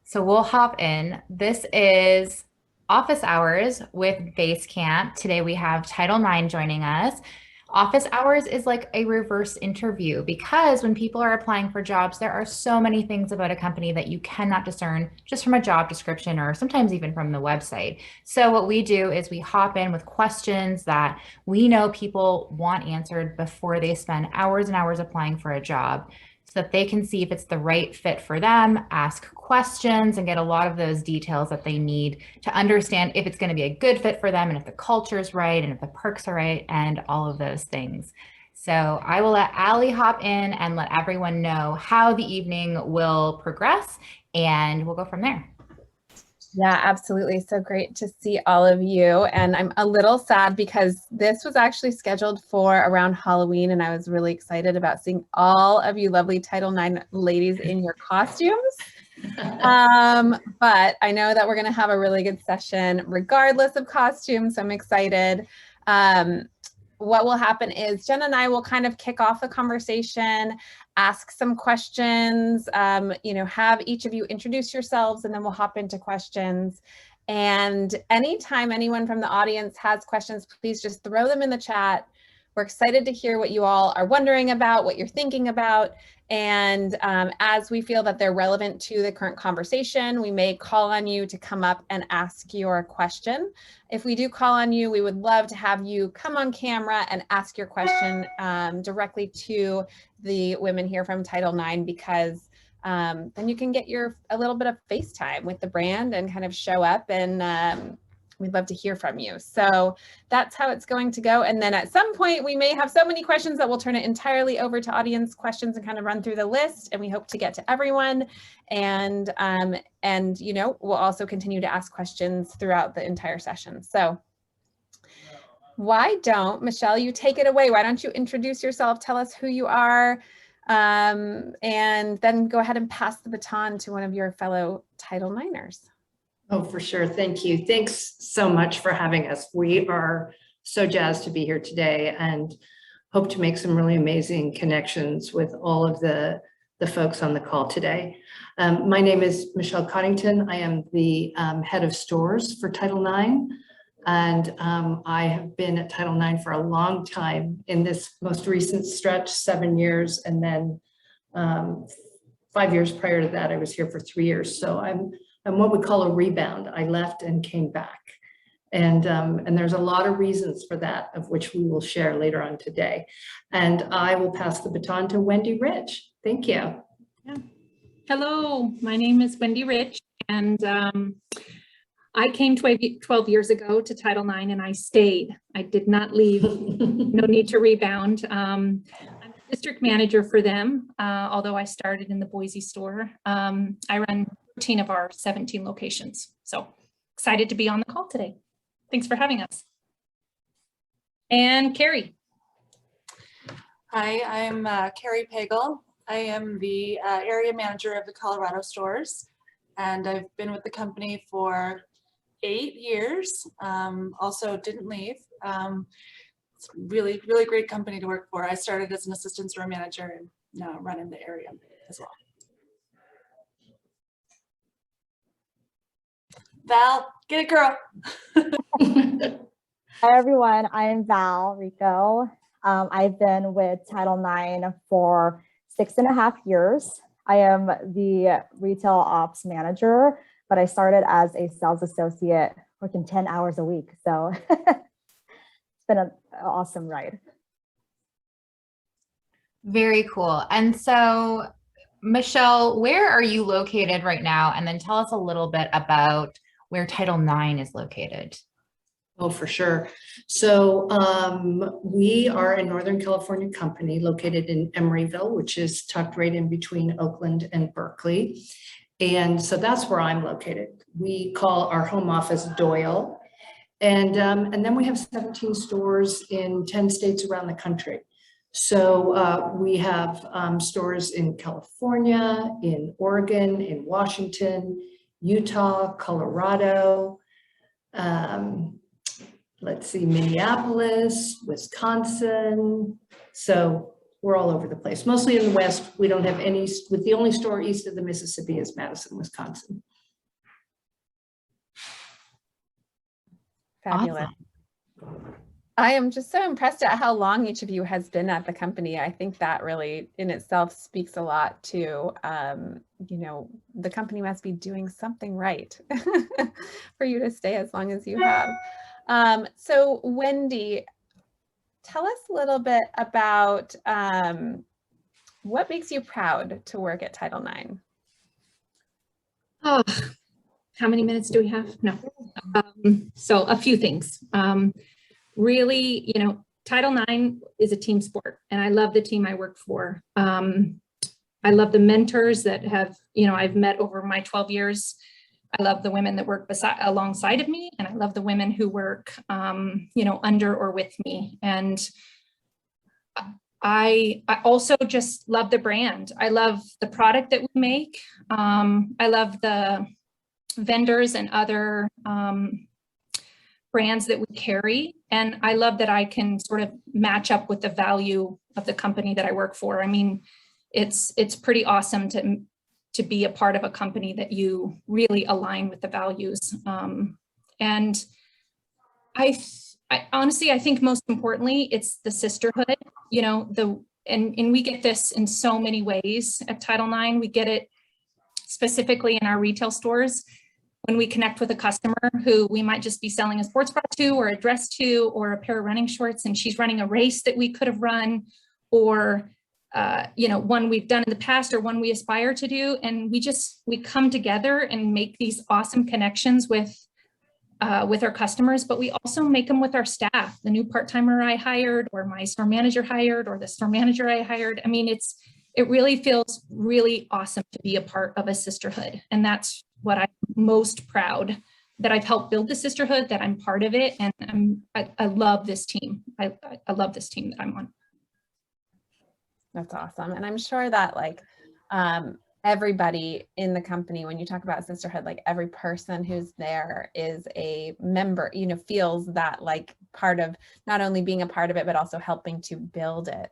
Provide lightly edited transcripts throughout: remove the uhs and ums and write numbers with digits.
So we'll hop in. This is Office Hours with Basecamp. Today we have Title IX joining us. Office Hours is like a reverse interview because when people are applying for jobs, there are so many things about a company that you cannot discern just from a job description or sometimes even from the website. So what we do is we hop in with questions that we know people want answered before they spend hours and hours applying for a job, so that they can see if it's the right fit for them, ask questions, and get a lot of those details that they need to understand if it's going to be a good fit for them and if the culture is right and if the perks are right and all of those things. So I will let Allie hop in and let everyone know how the evening will progress, and we'll go from there. Yeah, absolutely. So great to see all of you. And I'm a little sad because this was actually scheduled for around Halloween, and I was really excited about seeing all of you lovely Title IX ladies in your costumes. But I know that we're going to have a really good session regardless of costumes, so I'm excited. What will happen is Jen and I will kind of kick off the conversation, ask some questions, have each of you introduce yourselves, and then we'll hop into questions. And anytime anyone from the audience has questions, please just throw them in the chat. We're excited to hear what you all are wondering about, what you're thinking about. And as we feel that they're relevant to the current conversation, we may call on you to come up and ask your question. If we do call on you, we would love to have you come on camera and ask your question directly to the women here from Title IX, because then you can get a little bit of FaceTime with the brand and kind of show up, and we'd love to hear from you. So that's how it's going to go. And then at some point, we may have so many questions that we'll turn it entirely over to audience questions and kind of run through the list. And we hope to get to everyone. And we'll also continue to ask questions throughout the entire session. So why don't, Michelle, you take it away? Why don't you introduce yourself, tell us who you are, and then go ahead and pass the baton to one of your fellow Title IXers. Oh, for sure. Thank you. Thanks so much for having us. We are so jazzed to be here today and hope to make some really amazing connections with all of the folks on the call today. My name is Michelle Coddington. I am the head of stores for Title IX. And I have been at Title IX for a long time. In this most recent stretch, 7 years, and then 5 years prior to that, I was here for 3 years. So I'm what we call a rebound. I left and came back. And there's a lot of reasons for that, of which we will share later on today. And I will pass the baton to Wendy Rich. Thank you. Yeah. Hello, my name is Wendy Rich, and I came 12 years ago to Title IX, and I stayed. I did not leave. No need to rebound. I'm district manager for them, although I started in the Boise store. I run 13 of our 17 locations. So excited to be on the call today. Thanks for having us. And Carrie. Hi, I'm Carrie Pagel. I am the area manager of the Colorado stores, and I've been with the company for 8 years. Also didn't leave. It's really, really great company to work for. I started as an assistant store manager and now run in the area as well. Val, get it, girl. Hi, everyone. I am Val Rico. I've been with Title IX for 6.5 years. I am the retail ops manager, but I started as a sales associate working 10 hours a week. So it's been an awesome ride. Very cool. And so, Michelle, where are you located right now? And then tell us a little bit about where Title IX is located. Oh, for sure. So we are a Northern California company located in Emeryville, which is tucked right in between Oakland and Berkeley. And so that's where I'm located. We call our home office Doyle. And then we have 17 stores in 10 states around the country. So we have stores in California, in Oregon, in Washington, Utah, Colorado, let's see, Minneapolis, Wisconsin. So we're all over the place, mostly in the West. We don't have any, with the only store east of the Mississippi is Madison, Wisconsin. Fabulous. Awesome. I am just so impressed at how long each of you has been at the company. I think that really in itself speaks a lot to, you know, the company must be doing something right for you to stay as long as you have. So Wendy, tell us a little bit about what makes you proud to work at Title IX? Oh, how many minutes do we have? No. So a few things. Really, you know, Title IX is a team sport, and I love the team I work for. I love the mentors that have, you know, I've met over my 12 years. I love the women that work alongside of me, and I love the women who work, you know, under or with me. And I also just love the brand. I love the product that we make. I love the vendors and other brands that we carry. And I love that I can sort of match up with the value of the company that I work for. I mean, it's pretty awesome to be a part of a company that you really align with the values. And I honestly, I think most importantly, it's the sisterhood, you know, and we get this in so many ways at Title IX. We get it specifically in our retail stores when we connect with a customer who we might just be selling a sports bra to, or a dress to, or a pair of running shorts, and she's running a race that we could have run, or you know, one we've done in the past or one we aspire to do. And we come together and make these awesome connections with our customers, but we also make them with our staff, the new part-timer I hired, or my store manager hired, or the store manager I hired. I mean, it really feels really awesome to be a part of a sisterhood. And that's what I'm most proud, that I've helped build the sisterhood, that I'm part of it. And I love this team. I love this team that I'm on. That's awesome. And I'm sure that like everybody in the company, when you talk about sisterhood, like every person who's there is a member, you know, feels that like part of not only being a part of it, but also helping to build it.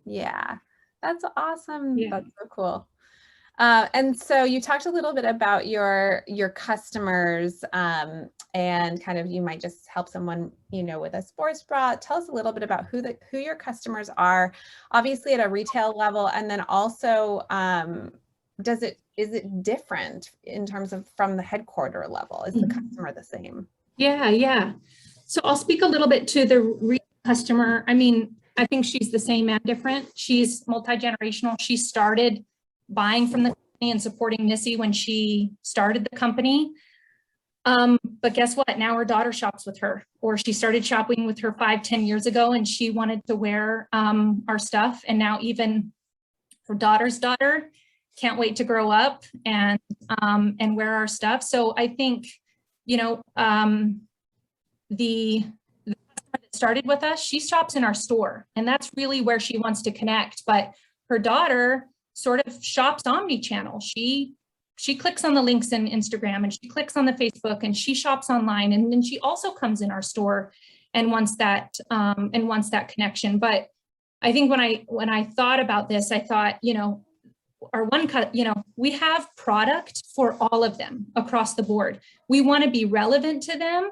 Yeah, that's awesome. Yeah. That's so cool. And so you talked a little bit about your customers and kind of, you might just help someone, you know, with a sports bra. Tell us a little bit about who your customers are, obviously at a retail level, and then also is it different in terms of from the headquarter level? Is the customer the same? Yeah. So I'll speak a little bit to the retail customer. I mean, I think she's the same and different. She's multi-generational. She started buying from the company and supporting Missy when she started the company. But guess what? Now her daughter shops with her, or she started shopping with her 5-10 years ago, and she wanted to wear our stuff. And now even her daughter's daughter can't wait to grow up and wear our stuff. So I think, you know, the customer that started with us, she shops in our store, and that's really where she wants to connect. But her daughter sort of shops omni-channel. She clicks on the links in Instagram, and she clicks on the Facebook, and she shops online, and then she also comes in our store and wants that connection. But I think when I thought about this, I thought, you know, we have product for all of them across the board. We want to be relevant to them,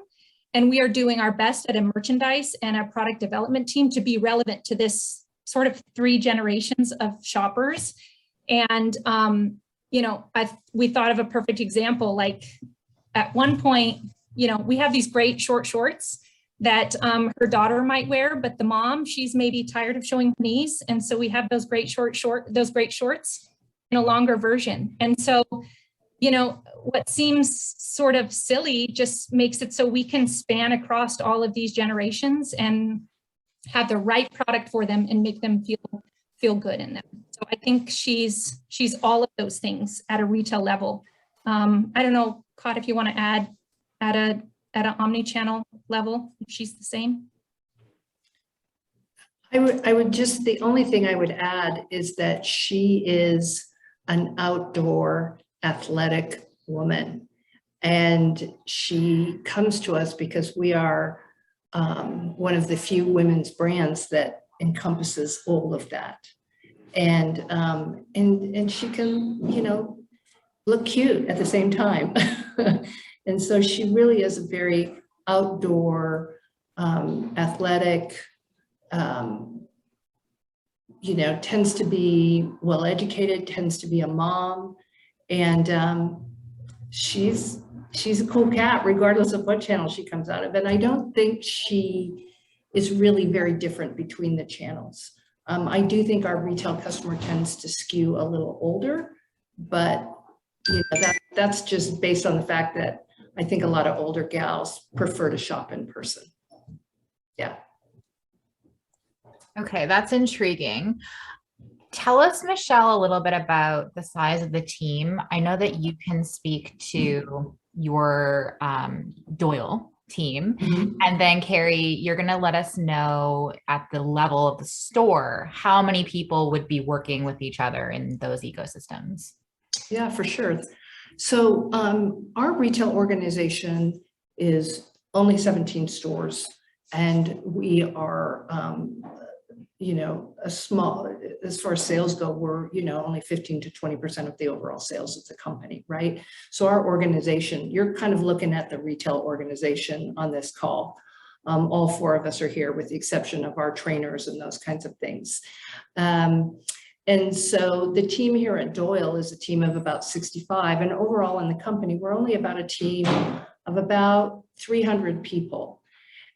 and we are doing our best at a merchandise and a product development team to be relevant to this sort of 3 generations of shoppers. And, you know, we thought of a perfect example. Like at one point, you know, we have these great short shorts that her daughter might wear, but the mom, she's maybe tired of showing her knees. And so we have those great those great shorts in a longer version. And so, you know, what seems sort of silly just makes it so we can span across all of these generations and have the right product for them and make them feel good in them. So I think she's all of those things at a retail level. I don't know, Cod, if you want to add at an omni-channel level, if she's the same. I would just, the only thing I would add is that she is an outdoor athletic woman, and she comes to us because we are one of the few women's brands that encompasses all of that. And she can, you know, look cute at the same time. And so she really is a very outdoor, athletic, you know, tends to be well-educated, tends to be a mom, and she's a cool cat, regardless of what channel she comes out of. And I don't think she is really very different between the channels. I do think our retail customer tends to skew a little older, but you know, that's just based on the fact that I think a lot of older gals prefer to shop in person. Yeah. Okay, that's intriguing. Tell us, Michelle, a little bit about the size of the team. I know that you can speak to your Doyle team. And then Carrie, you're going to let us know at the level of the store, how many people would be working with each other in those ecosystems? Yeah, for sure. So our retail organization is only 17 stores, and we are, you know, a small, as far as sales go, we're, you know, only 15 to 20% of the overall sales of the company, right? So our organization, you're kind of looking at the retail organization on this call. All four of us are here with the exception of our trainers and those kinds of things. And so the team here at Doyle is a team of about 65, and overall in the company, we're only about a team of about 300 people.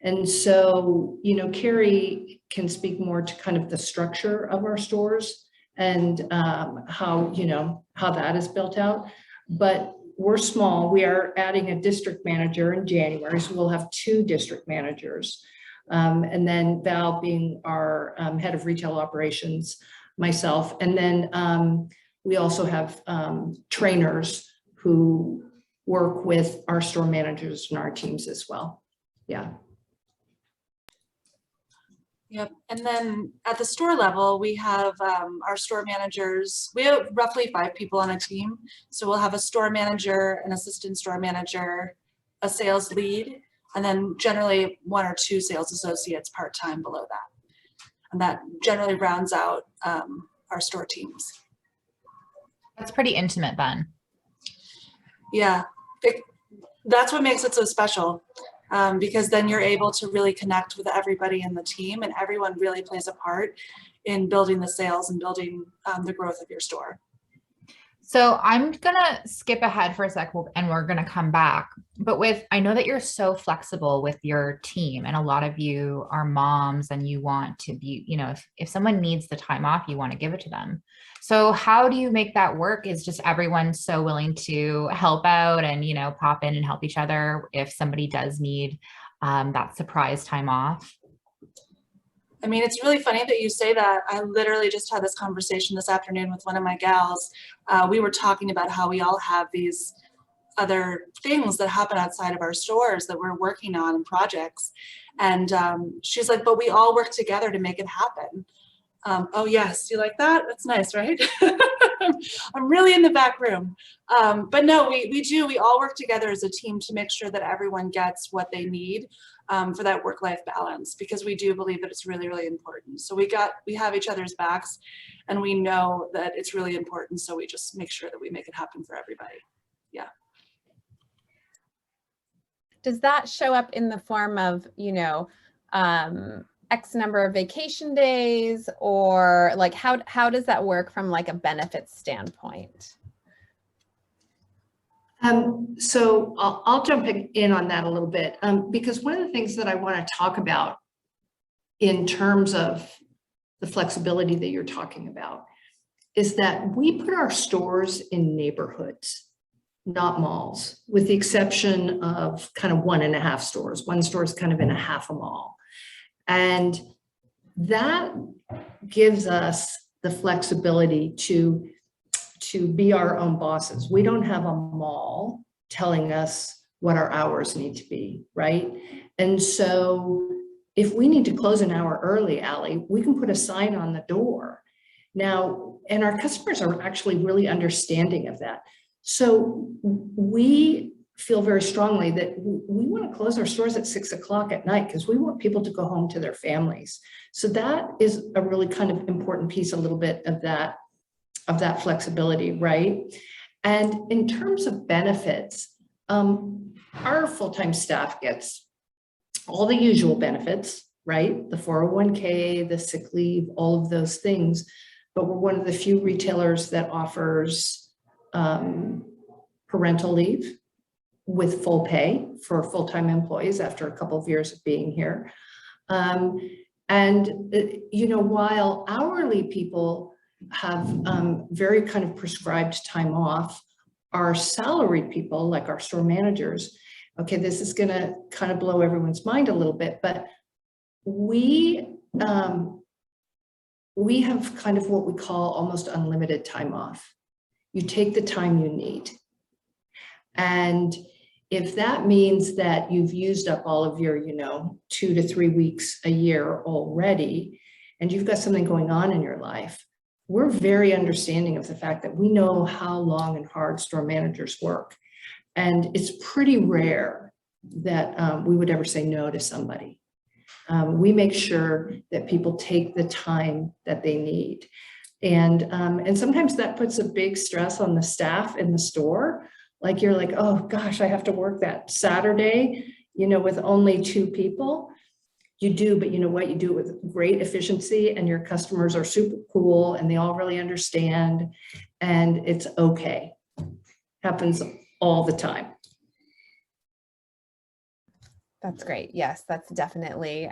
And so, you know, Carrie can speak more to kind of the structure of our stores and how, you know, how that is built out. But we're small. We are adding a district manager in January, so we'll have 2 district managers. And then Val being our head of retail operations, myself. And then we also have trainers who work with our store managers and our teams as well. Yeah. Yep. And then at the store level, we have our store managers. We have roughly 5 people on a team. So we'll have a store manager, an assistant store manager, a sales lead, and then generally 1 or 2 sales associates part-time below that. And that generally rounds out our store teams. That's pretty intimate then. Yeah, that's what makes it so special. Because then you're able to really connect with everybody in the team, and everyone really plays a part in building the sales and building the growth of your store. So I'm going to skip ahead for a sec and we're going to come back. But I know that you're so flexible with your team, and a lot of you are moms and you want to be, you know, if someone needs the time off, you want to give it to them. So how do you make that work? Is just everyone so willing to help out and, you know, pop in and help each other if somebody does need that surprise time off? I mean, it's really funny that you say that. I literally just had this conversation this afternoon with one of my gals. We were talking about how we all have these other things that happen outside of our stores that we're working on and projects. And she's like, but we all work together to make it happen. Oh yes, you like that? That's nice, right? I'm really in the back room. But no, we all work together as a team to make sure that everyone gets what they need for that work-life balance, because we do believe that it's really, really important. So we have each other's backs, and we know that it's really important. So we just make sure that we make it happen for everybody. Yeah. Does that show up in the form of, you know, X number of vacation days, or like how does that work from like a benefits standpoint? So I'll jump in on that a little bit because one of the things that I want to talk about in terms of the flexibility that you're talking about is that we put our stores in neighborhoods, not malls, with the exception of kind of 1.5 stores. One store is kind of in a half a mall. And that gives us the flexibility to be our own bosses. We don't have a mall telling us what our hours need to be, right? And so if we need to close an hour early, Allie, we can put a sign on the door. Now, and our customers are actually really understanding of that. So we feel very strongly that we want to close our stores at 6 o'clock at night because we want people to go home to their families. So that is a really kind of important piece, a little bit of that flexibility, right? And in terms of benefits, our full-time staff gets all the usual benefits, right? The 401k, the sick leave, all of those things. But we're one of the few retailers that offers parental leave with full pay for full-time employees after a couple of years of being here. While hourly people have very kind of prescribed time off, our salaried people, like our store managers, okay, this is going to kind of blow everyone's mind a little bit, but we have kind of what we call almost unlimited time off. You take the time you need. And if that means that you've used up all of your, 2 to 3 weeks a year already, and you've got something going on in your life, we're very understanding of the fact that we know how long and hard store managers work. And it's pretty rare that we would ever say no to somebody. We make sure that people take the time that they need. And sometimes that puts a big stress on the staff in the store. Like you're like, oh gosh, I have to work that Saturday, with only 2 people. You do, but you know what? You do it with great efficiency, and your customers are super cool and they all really understand, and it's okay. Happens all the time. That's great. Yes, that's definitely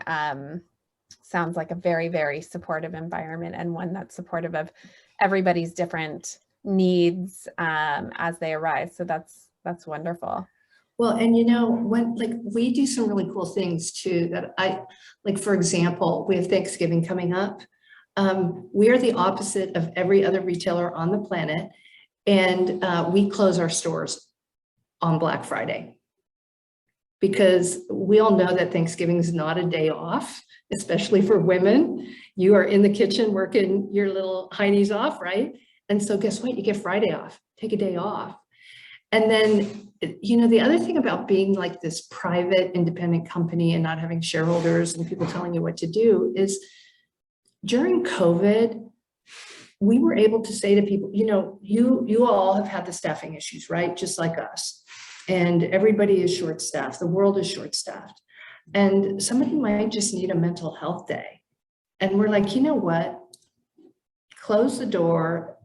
sounds like a very, very supportive environment, and one that's supportive of everybody's different needs as they arise. So that's wonderful. Well, and when we do some really cool things too, that for example, we have Thanksgiving coming up. We are the opposite of every other retailer on the planet. And we close our stores on Black Friday, because we all know that Thanksgiving is not a day off, especially for women. You are in the kitchen working your little heinies off, right? And so guess what? You get Friday off, take a day off. And then, the other thing about being like this private independent company and not having shareholders and people telling you what to do is, during COVID, we were able to say to people, you all have had the staffing issues, right? Just like us. And everybody is short-staffed. The world is short-staffed. And somebody might just need a mental health day. And we're like, you know what? Close the door,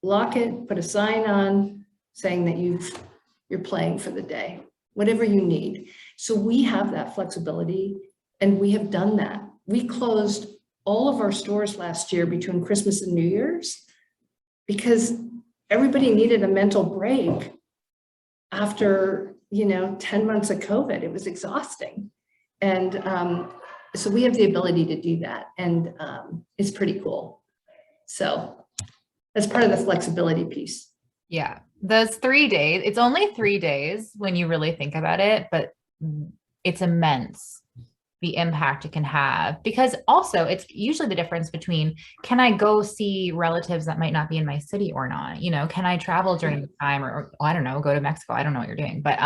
lock it, put a sign on saying that you're playing for the day, whatever you need. So we have that flexibility, and we have done that. We closed all of our stores last year between Christmas and New Year's because everybody needed a mental break after, 10 months of COVID. It was exhausting. And so we have the ability to do that, and it's pretty cool. So that's part of the flexibility piece. Yeah. Those 3 days, it's only 3 days when you really think about it, but it's immense, the impact it can have, because also it's usually the difference between, can I go see relatives that might not be in my city or not? Can I travel during the time, or I don't know, go to Mexico? I don't know what you're doing, but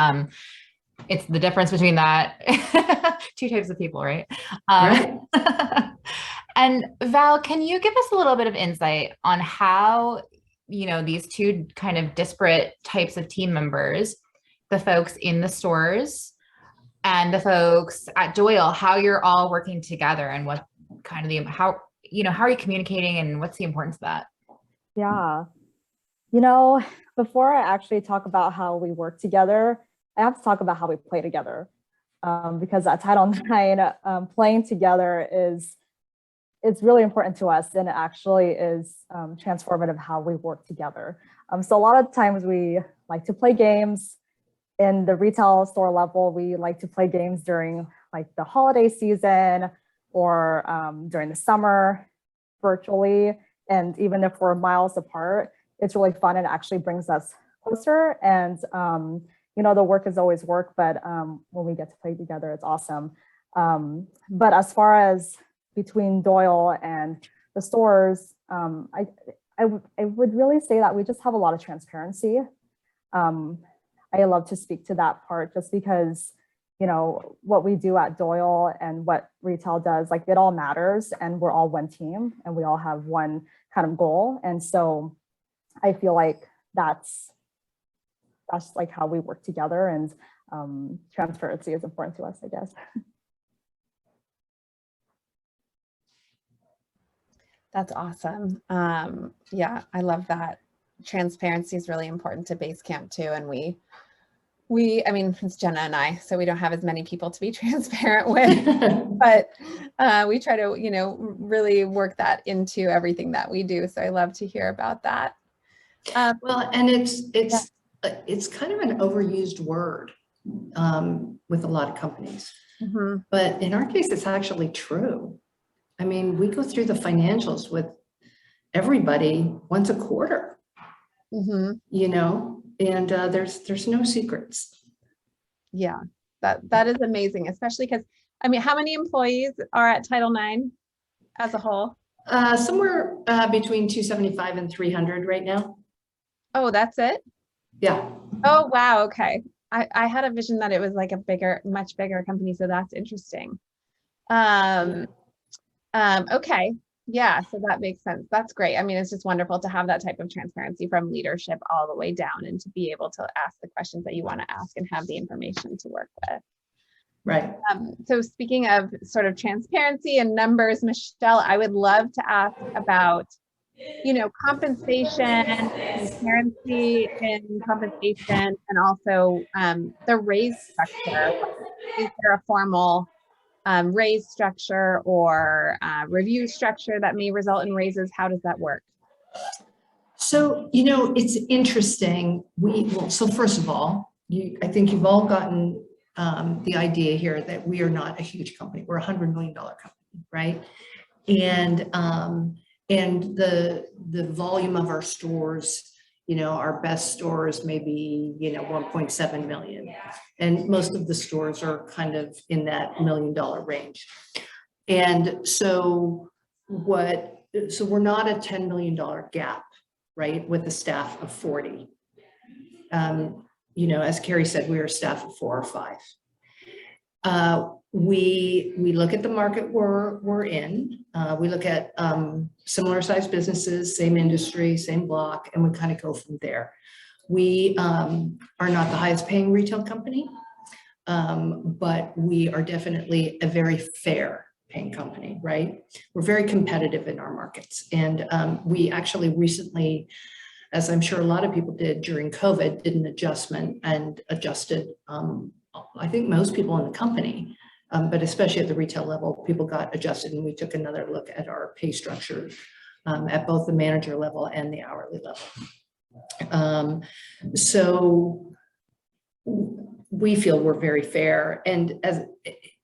it's the difference between that. 2 types of people, right? Right. And Val, can you give us a little bit of insight on how, these 2 kind of disparate types of team members, the folks in the stores and the folks at Doyle, how you're all working together, and what kind of how are you communicating, and what's the importance of that? Yeah. Before I actually talk about how we work together, I have to talk about how we play together. Because at Title IX, playing together it's really important to us, and it actually is transformative how we work together. So a lot of times we like to play games. In the retail store level, we like to play games during like the holiday season or during the summer virtually. And even if we're miles apart, it's really fun and actually brings us closer. And, the work is always work, but when we get to play together, it's awesome. But as far as between Doyle and the stores, I would really say that we just have a lot of transparency. I love to speak to that part just because, what we do at Doyle and what retail does, like it all matters, and we're all one team and we all have one kind of goal. And so I feel like that's like how we work together, and transparency is important to us, I guess. That's awesome. Yeah, I love that. Transparency is really important to Basecamp too. And I mean, it's Jenna and I, so we don't have as many people to be transparent with, but we try to, really work that into everything that we do. So I love to hear about that. Well, and it's kind of an overused word with a lot of companies, but in our case, it's actually true. I mean, we go through the financials with everybody once a quarter, and there's no secrets. Yeah, that is amazing, especially because, I mean, how many employees are at Title IX as a whole? Somewhere between 275 and 300 right now. Oh, that's it? Yeah. Oh, wow. Okay. I had a vision that it was like much bigger company. So that's interesting. Okay. Yeah. So that makes sense. That's great. I mean, it's just wonderful to have that type of transparency from leadership all the way down and to be able to ask the questions that you want to ask and have the information to work with. Right. So speaking of sort of transparency and numbers, Michelle, I would love to ask about, compensation, transparency in compensation, and also the raise structure. Is there a formal raise structure or review structure that may result in raises? How does that work? So, it's interesting. So first of all, I think you've all gotten the idea here that we are not a huge company. We're a $100 million company, right? And the volume of our stores, our best stores may be, 1.7 million. And most of the stores are kind of in that $1 million range. And so we're not a $10 million gap, right? With a staff of 40. As Carrie said, we are a staff of 4 or 5. We look at the market we're in. We look at similar sized businesses, same industry, same block, and we kind of go from there. We are not the highest paying retail company, but we are definitely a very fair paying company, right? We're very competitive in our markets. And we actually recently, as I'm sure a lot of people did during COVID, did an adjustment and adjusted, I think most people in the company, but especially at the retail level, people got adjusted, and we took another look at our pay structure at both the manager level and the hourly level. So we feel we're very fair. And as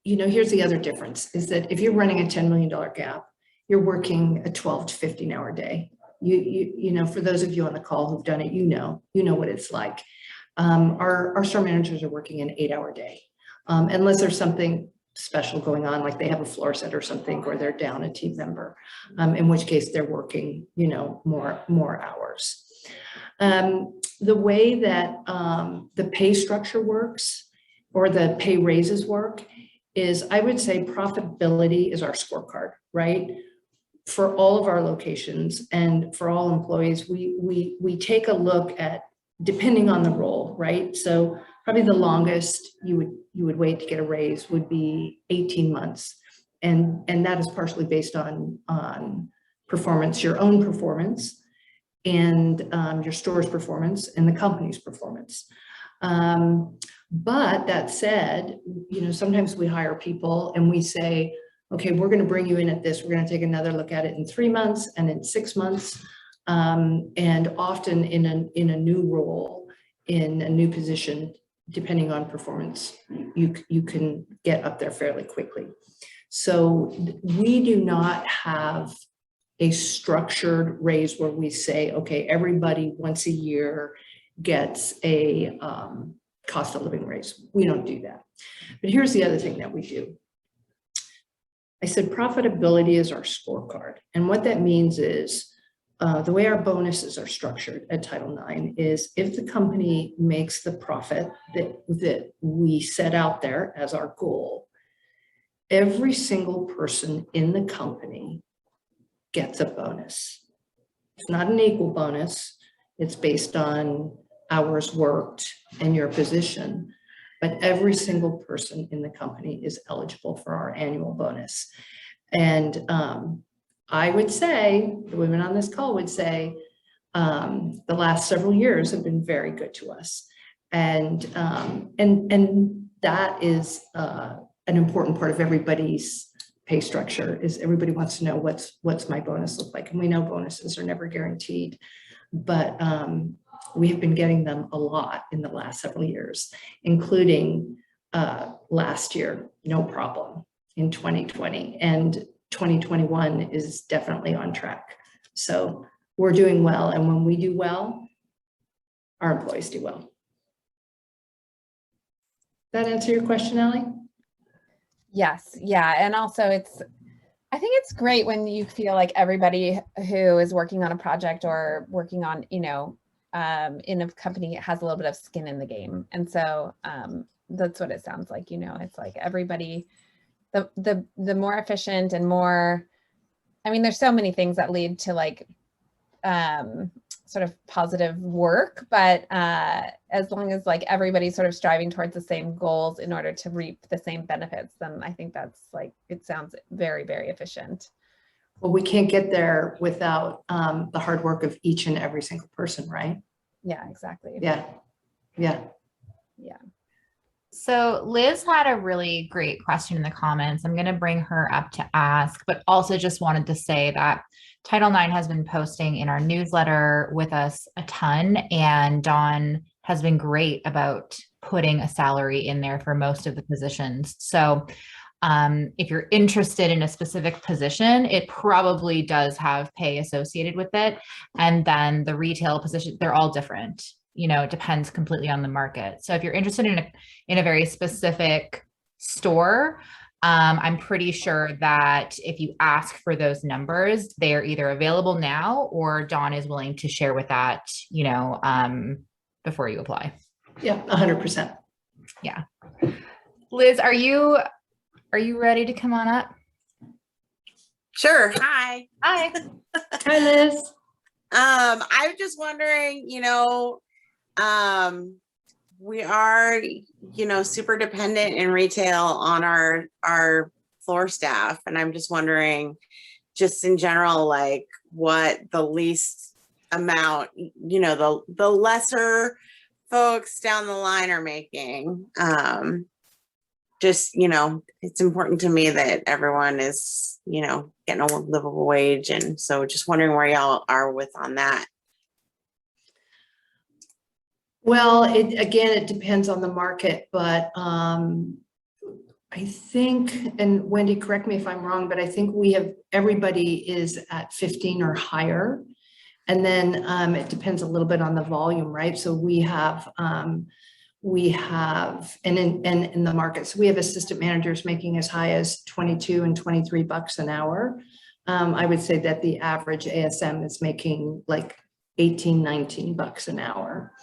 here's the other difference is that if you're running a $10 million gap, you're working a 12 to 15 hour day. For those of you on the call who've done it, you know what it's like. Our store managers are working an 8-hour day, unless there's something special going on, like they have a floor set or something, or they're down a team member, in which case they're working, more hours. The way that the pay structure works, or the pay raises work, is I would say profitability is our scorecard, right? For all of our locations and for all employees, we take a look at, depending on the role, right? So probably the longest you would wait to get a raise would be 18 months. And that is partially based on performance, your own performance, and your store's performance, and the company's performance. But that said, sometimes we hire people and we say, okay, we're going to bring you in at this. We're going to take another look at it in 3 months and in 6 months. And often in a new role, in a new position, depending on performance, you can get up there fairly quickly. So we do not have a structured raise where we say, okay, everybody once a year gets a cost of living raise. We don't do that. But here's the other thing that we do. I said profitability is our scorecard. And what that means is the way our bonuses are structured at Title IX is if the company makes the profit that we set out there as our goal, every single person in the company gets a bonus. It's not an equal bonus. It's based on hours worked and your position, but every single person in the company is eligible for our annual bonus. And I would say, the women on this call would say, the last several years have been very good to us. And that is an important part of everybody's pay structure, is everybody wants to know what's my bonus look like. And we know bonuses are never guaranteed, but we have been getting them a lot in the last several years, including last year, no problem in 2020, and 2021 is definitely on track. So we're doing well. And when we do well, our employees do well. That answer your question, Ellie? Yes. Yeah. And also I think it's great when you feel like everybody who is working on a project or working on, in a company has a little bit of skin in the game. And so that's what it sounds like, it's like everybody, the more efficient and more, there's so many things that lead to like sort of positive work, but as long as like everybody's sort of striving towards the same goals in order to reap the same benefits, then I think that's like, it sounds very, very efficient. Well, we can't get there without the hard work of each and every single person, right? Yeah, exactly. Yeah. So Liz had a really great question in the comments. I'm going to bring her up to ask, but also just wanted to say that Title IX has been posting in our newsletter with us a ton, and Dawn has been great about putting a salary in there for most of the positions. So if you're interested in a specific position, it probably does have pay associated with it. And then the retail position, they're all different. It depends completely on the market. So if you're interested in a very specific store, I'm pretty sure that if you ask for those numbers, they're either available now or Dawn is willing to share with that, before you apply. Yeah, 100%. Yeah. Liz, are you ready to come on up? Sure. Hi. Hi. Hi, Liz. I was just wondering, we are, super dependent in retail on our floor staff. And I'm just wondering, just in general, like what the least amount, the lesser folks down the line are making. It's important to me that everyone is, getting a livable wage. And so just wondering where y'all are with on that. Well, it depends on the market, but I think, and Wendy, correct me if I'm wrong, but I think everybody is at 15 or higher. And then it depends a little bit on the volume, right? So we have, and in the markets, we have assistant managers making as high as 22 and 23 bucks an hour. I would say that the average ASM is making like 18, 19 bucks an hour.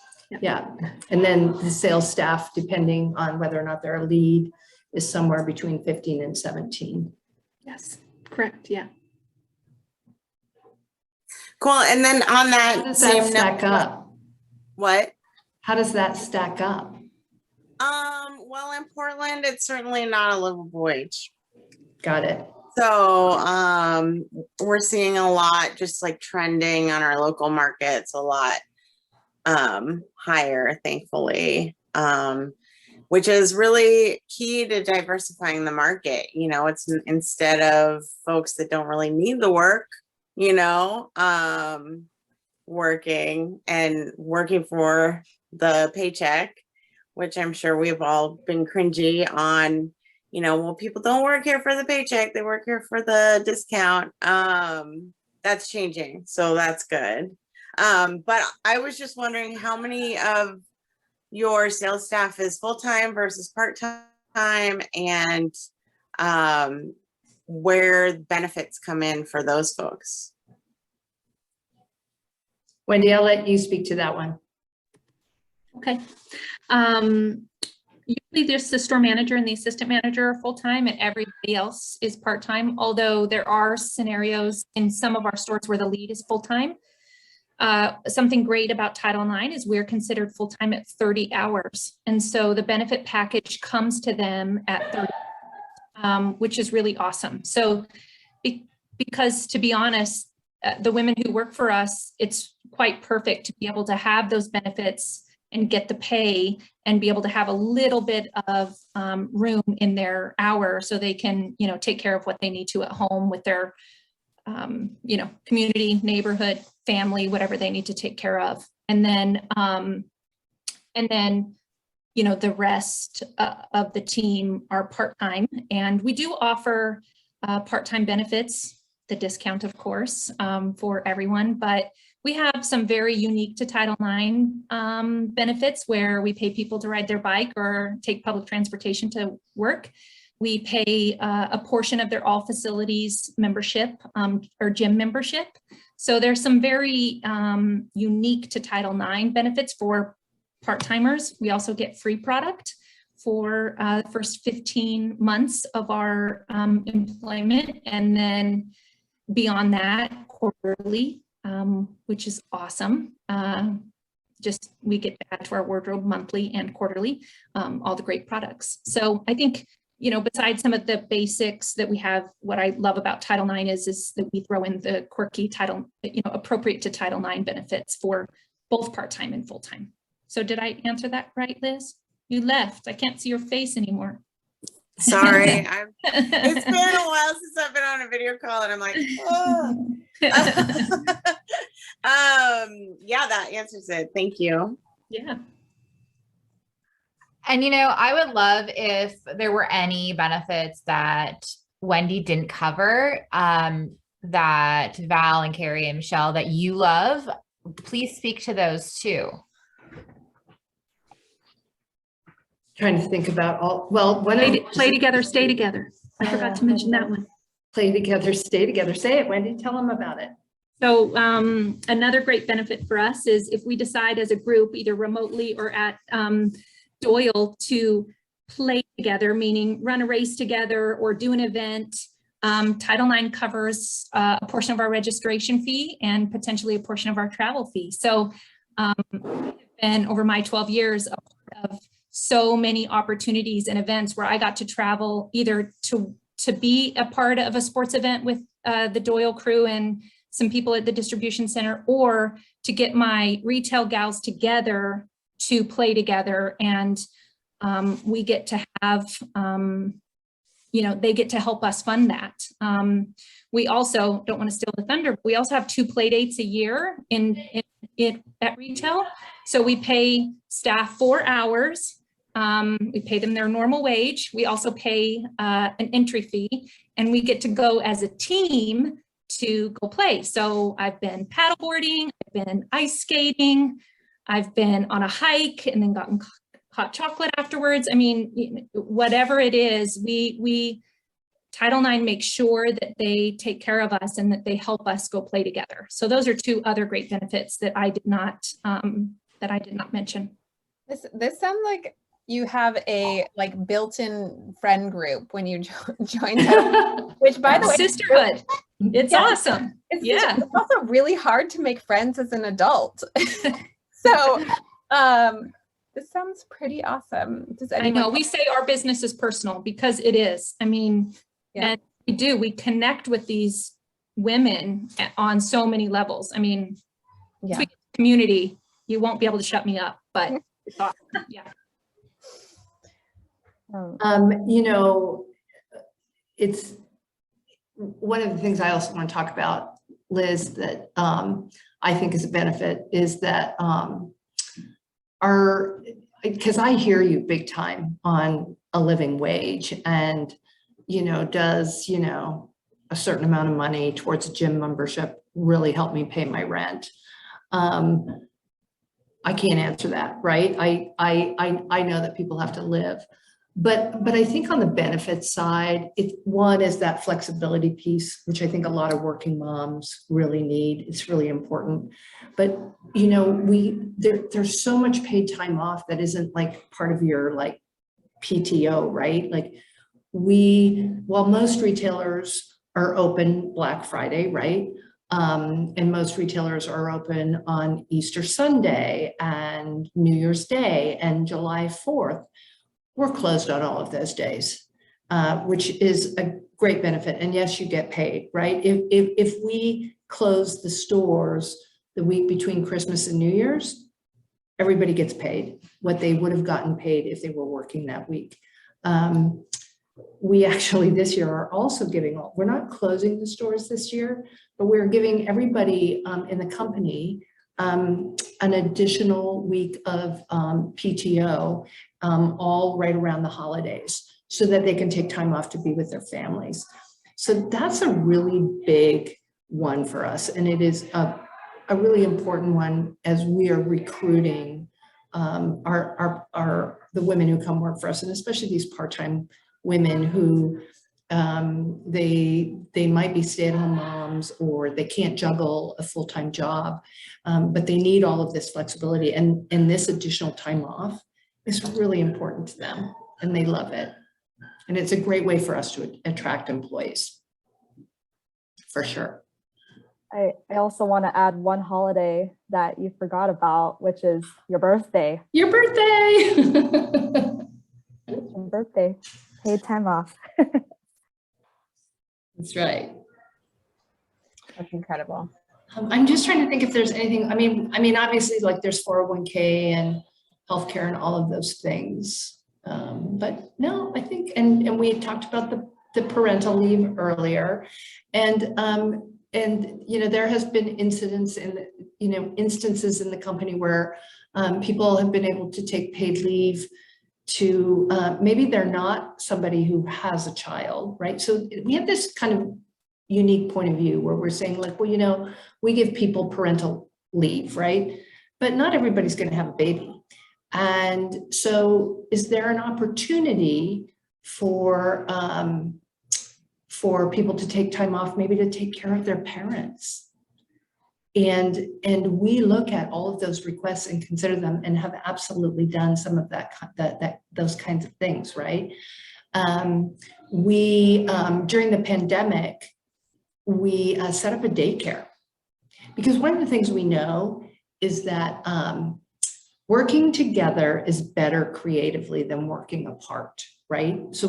Yeah. And then the sales staff, depending on whether or not they're a lead, is somewhere between 15 and 17. Yes, correct. Yeah. Cool. And then on that, how does that stack up? What? How does that stack up? Well, in Portland, it's certainly not a livable wage. Got it. So we're seeing a lot just like trending on our local markets a lot higher, thankfully, which is really key to diversifying the market. It's instead of folks that don't really need the work, working for the paycheck, which I'm sure we've all been cringy on, well, people don't work here for the paycheck, they work here for the discount. That's changing, so that's good. But I was just wondering how many of your sales staff is full-time versus part-time, and where benefits come in for those folks. Wendy, I'll let you speak to that one. Okay. Usually there's the store manager and the assistant manager are full-time and everybody else is part-time, although there are scenarios in some of our stores where the lead is full-time. Something great about Title IX is we're considered full-time at 30 hours. And so the benefit package comes to them at 30, which is really awesome. So because to be honest, the women who work for us, it's quite perfect to be able to have those benefits and get the pay and be able to have a little bit of room in their hour so they can, you know, take care of what they need to at home with their, you know, community, neighborhood, family, whatever they need to take care of. And then, you know, the rest of the team are part-time, and we do offer part-time benefits, the discount, of course, for everyone, but we have some very unique to Title IX benefits where we pay people to ride their bike or take public transportation to work. We pay a portion of their all facilities membership or gym membership. So there's some very unique to Title IX benefits for part-timers. We also get free product for the first 15 months of our employment. And then beyond that, quarterly, which is awesome. Just we get to add to our wardrobe monthly and quarterly, all the great products. So I think, you know, besides some of the basics that we have, what I love about Title IX is that we throw in the quirky title, you know, appropriate to Title IX benefits for both part-time and full-time. So did I answer that right, Liz? You left. I can't see your face anymore. Sorry, it's been a while since I've been on a video call, and I'm like, oh. Yeah, that answers it. Thank you. Yeah. And, you know, I would love if there were any benefits that Wendy didn't cover, that Val and Carrie and Michelle that you love. Please speak to those too. Trying to think about all, well, when Play together, stay together. I forgot to mention that one. Play together, stay together. Say it, Wendy, tell them about it. So another great benefit for us is if we decide as a group, either remotely or at Doyle, to play together, meaning run a race together or do an event, Title IX covers a portion of our registration fee and potentially a portion of our travel fee. So and over my 12 years, a part of so many opportunities and events where I got to travel either to be a part of a sports event with the Doyle crew and some people at the distribution center, or to get my retail gals together to play together. And we get to have, you know, they get to help us fund that. We also, don't want to steal the thunder, but we also have 2 play dates a year at retail. So we pay staff 4 hours. We pay them their normal wage. We also pay an entry fee, and we get to go as a team to go play. So I've been paddleboarding, I've been ice skating, I've been on a hike and then gotten hot chocolate afterwards. I mean, whatever it is, we Title IX makes sure that they take care of us and that they help us go play together. So those are 2 other great benefits that I did not mention. This sounds like you have a like built-in friend group when you join them, which by the way, sisterhood. It's awesome. It's also really hard to make friends as an adult. So this sounds pretty awesome. I know we say our business is personal because it is. I mean, and we connect with these women on so many levels. I mean, community, you won't be able to shut me up, but it's awesome. Yeah. You know, it's one of the things I also want to talk about, Liz, that I think is a benefit is that because I hear you big time on a living wage, and, you know, does, you know, a certain amount of money towards a gym membership really help me pay my rent? I can't answer that, right? I know that people have to live. But I think on the benefits side, one is that flexibility piece, which I think a lot of working moms really need. It's really important. But, you know, there's so much paid time off that isn't like part of your like PTO, right? Like while most retailers are open Black Friday, right? And most retailers are open on Easter Sunday and New Year's Day and July 4th. We're closed on all of those days, which is great benefit. And yes, you get paid, right? If we close the stores the week between Christmas and New Year's, everybody gets paid what they would have gotten paid if they were working that week. We actually this year are also giving, we're not closing the stores this year, but we're giving everybody in the company an additional week of PTO all right around the holidays so that they can take time off to be with their families. So that's a really big one for us. And it is a really important one as we are recruiting the women who come work for us, and especially these part-time women who they might be stay-at-home moms or they can't juggle a full-time job, but they need all of this flexibility, and this additional time off is really important to them, and they love it. And it's a great way for us to attract employees, for sure. I also want to add one holiday that you forgot about, which is your birthday. Your birthday! Your birthday, paid time off. That's right. That's incredible. I'm just trying to think if there's anything, I mean, obviously like there's 401k and healthcare and all of those things. But no, I think, and we talked about the parental leave earlier, and there has been instances in the company where people have been able to take paid leave to maybe they're not somebody who has a child, right? So we have this kind of unique point of view where we're saying like, well, we give people parental leave, right? But not everybody's going to have a baby. And so is there an opportunity for people to take time off, maybe to take care of their parents? And we look at all of those requests and consider them, and have absolutely done some of those kinds of things, right? During the pandemic, we set up a daycare, because one of the things we know is that working together is better creatively than working apart, right? So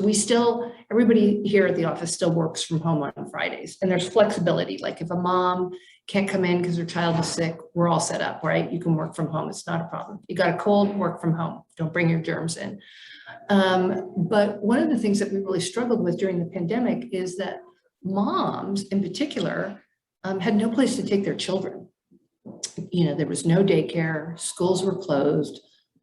everybody here at the office still works from home on Fridays, and there's flexibility. Like if a mom can't come in because her child is sick, we're all set up, right? You can work from home, it's not a problem. You got a cold, work from home. Don't bring your germs in. But one of the things that we really struggled with during the pandemic is that moms in particular had no place to take their children. There was no daycare, schools were closed.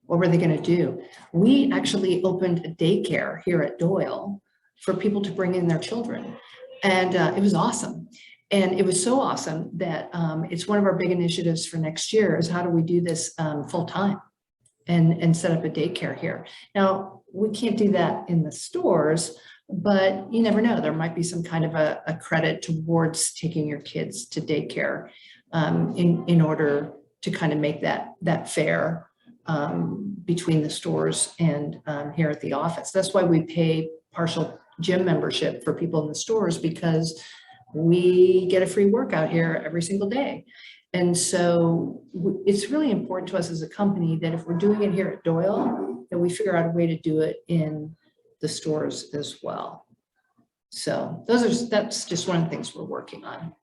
What were they going to do? We actually opened a daycare here at Doyle for people to bring in their children. And it was awesome. And it was so awesome that it's one of our big initiatives for next year is how do we do this full time and set up a daycare here. Now, we can't do that in the stores, but you never know. There might be some kind of a credit towards taking your kids to daycare in order to kind of make that fair between the stores and here at the office. That's why we pay partial gym membership for people in the stores, because we get a free workout here every single day. And so it's really important to us as a company that if we're doing it here at Doyle, that we figure out a way to do it in the stores as well. So that's just one of the things we're working on.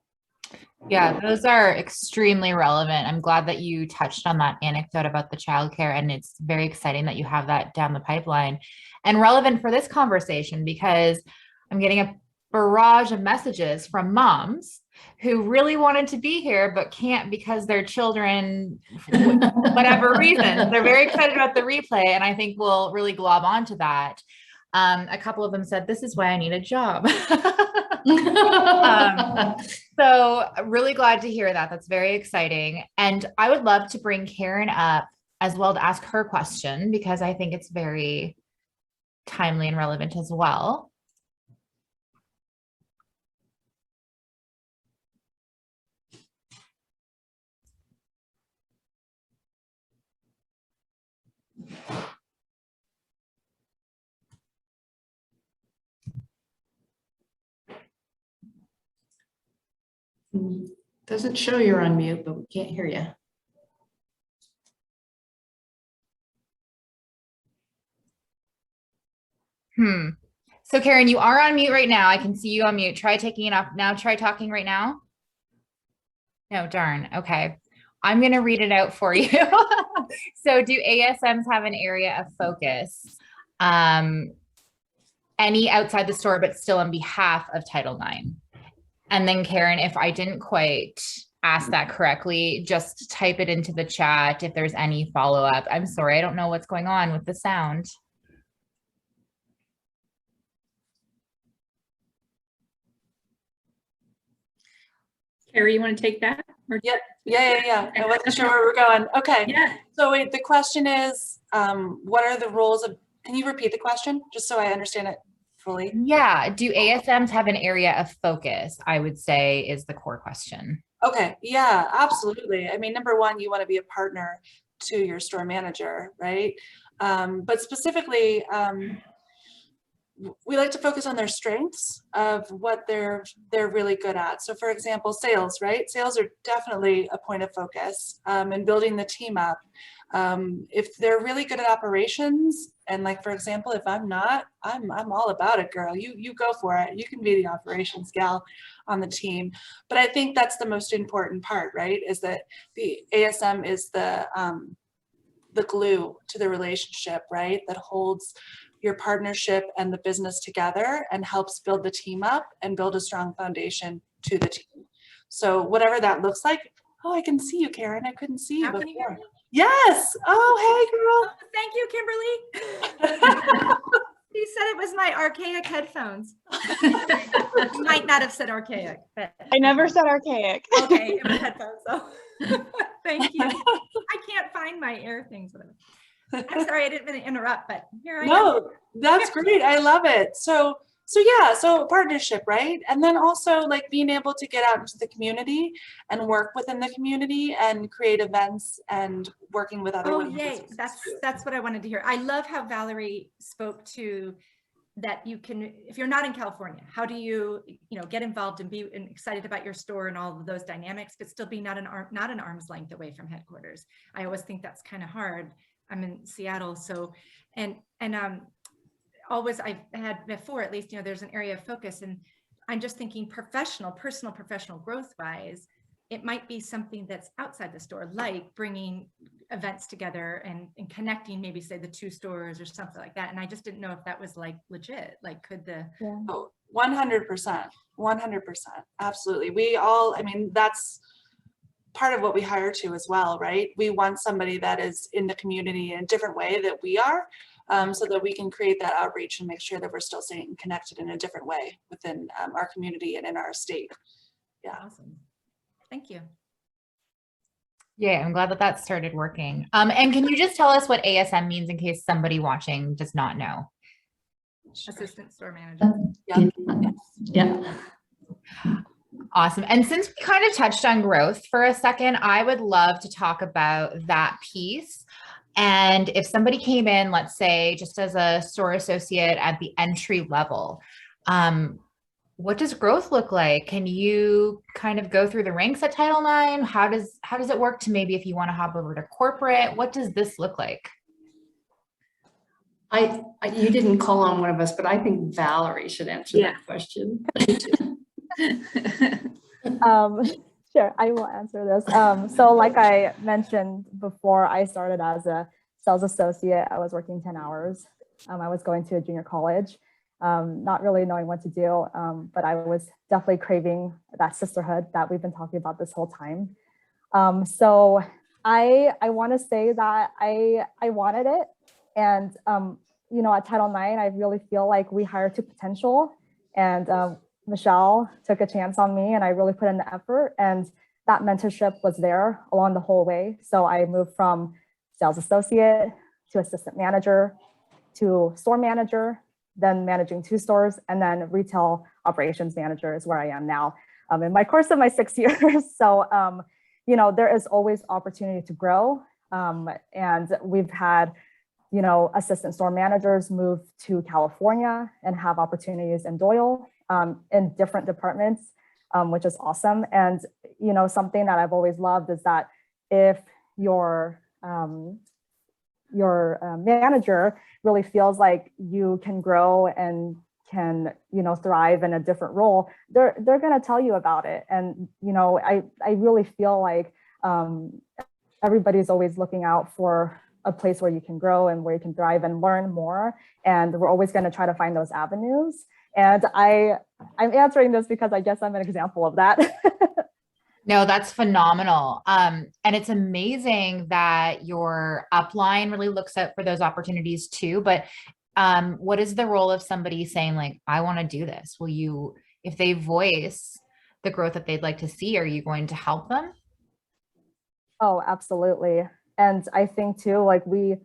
Yeah, those are extremely relevant. I'm glad that you touched on that anecdote about the childcare, and it's very exciting that you have that down the pipeline and relevant for this conversation, because I'm getting a barrage of messages from moms who really wanted to be here but can't because their children, whatever reason. They're very excited about the replay, and I think we'll really glob onto that. A couple of them said, "This is why I need a job." So really glad to hear that. That's very exciting. And I would love to bring Karen up as well to ask her question, because I think it's very timely and relevant as well. Doesn't show you're on mute, but we can't hear you. So Karen, you are on mute right now. I can see you on mute. Try taking it off. Now try talking right now. No, darn. Okay. I'm going to read it out for you. So do ASMs have an area of focus? Any outside the store, but still on behalf of Title IX? And then Karen, if I didn't quite ask that correctly, just type it into the chat if there's any follow-up. I'm sorry, I don't know what's going on with the sound. Carrie, you want to take that? Or Yep. Yeah. I wasn't sure where we're going. Okay. yeah. So wait, the question is, what are the roles of, can you repeat the question just so I understand it fully? Yeah, do ASMs have an area of focus, I would say is the core question. Okay, yeah, absolutely. I mean, number one, you want to be a partner to your store manager, right? But specifically, we like to focus on their strengths of what they're really good at. So for example, sales, right? Sales are definitely a point of focus, and building the team up. If they're really good at operations, and like, for example, if I'm not, I'm all about it, girl. You go for it. You can be the operations gal on the team. But I think that's the most important part, right? Is that the ASM is the glue to the relationship, right? That holds your partnership and the business together and helps build the team up and build a strong foundation to the team. So whatever that looks like. Oh, I can see you, Karen. I couldn't see you How before. can you hear me? Yes. Oh, Thank you, Kimberly. You said it was my archaic headphones. You might not have said archaic, but I never said archaic. okay, it was headphones. So thank you. I can't find my air things. I'm sorry, I didn't mean to interrupt, but here I am. no, that's great. I love it. So yeah, so partnership, right? And then also like being able to get out into the community and work within the community and create events and working with other Oh, women yay. businesses too. That's what I wanted to hear. I love how Valerie spoke to that you can, if you're not in California, how do you get involved and be excited about your store and all of those dynamics, but still be not an arm's length away from headquarters. I always think that's kind of hard. I'm in Seattle, so always I've had before, at least, there's an area of focus, and I'm just thinking personal growth wise, it might be something that's outside the store, like bringing events together and connecting, maybe say the two stores or something like that. And I just didn't know if that was like legit, like could the. Yeah. Oh, 100%, 100%. Absolutely. I mean, that's part of what we hire to as well, right? We want somebody that is in the community in a different way that we are, so that we can create that outreach and make sure that we're still staying connected in a different way within our community and in our state. Yeah. Awesome. Thank you. Yeah, I'm glad that started working. And can you just tell us what ASM means in case somebody watching does not know? Assistant store manager. Yeah. Awesome. And since we kind of touched on growth for a second, I would love to talk about that piece. And if somebody came in, let's say, just as a store associate at the entry level, what does growth look like? Can you kind of go through the ranks at Title IX? How does it work to maybe if you want to hop over to corporate? What does this look like? You didn't call on one of us, but I think Valerie should answer that question. Sure, I will answer this. So like I mentioned before, I started as a sales associate. I was working 10 hours. I was going to a junior college, not really knowing what to do, but I was definitely craving that sisterhood that we've been talking about this whole time. So I want to say that I wanted it. And, at Title IX, I really feel like we hire to potential, and Michelle took a chance on me, and I really put in the effort, and that mentorship was there along the whole way. So I moved from sales associate to assistant manager to store manager, then managing 2 stores, and then retail operations manager is where I am now in my course of my 6 years. So, there is always opportunity to grow. And we've had, assistant store managers move to California and have opportunities in Doyle in different departments, which is awesome. And, something that I've always loved is that if your manager really feels like you can grow and can, you know, thrive in a different role, they're going to tell you about it. And, you know, I really feel like everybody's always looking out for a place where you can grow and where you can thrive and learn more. And we're always going to try to find those avenues. And I'm answering this because I guess I'm an example of that. No, that's phenomenal. And it's amazing that your upline really looks out for those opportunities too. But what is the role of somebody saying like, I want to do this? Will you, if they voice the growth that they'd like to see, are you going to help them? Oh, absolutely. And I think too, like we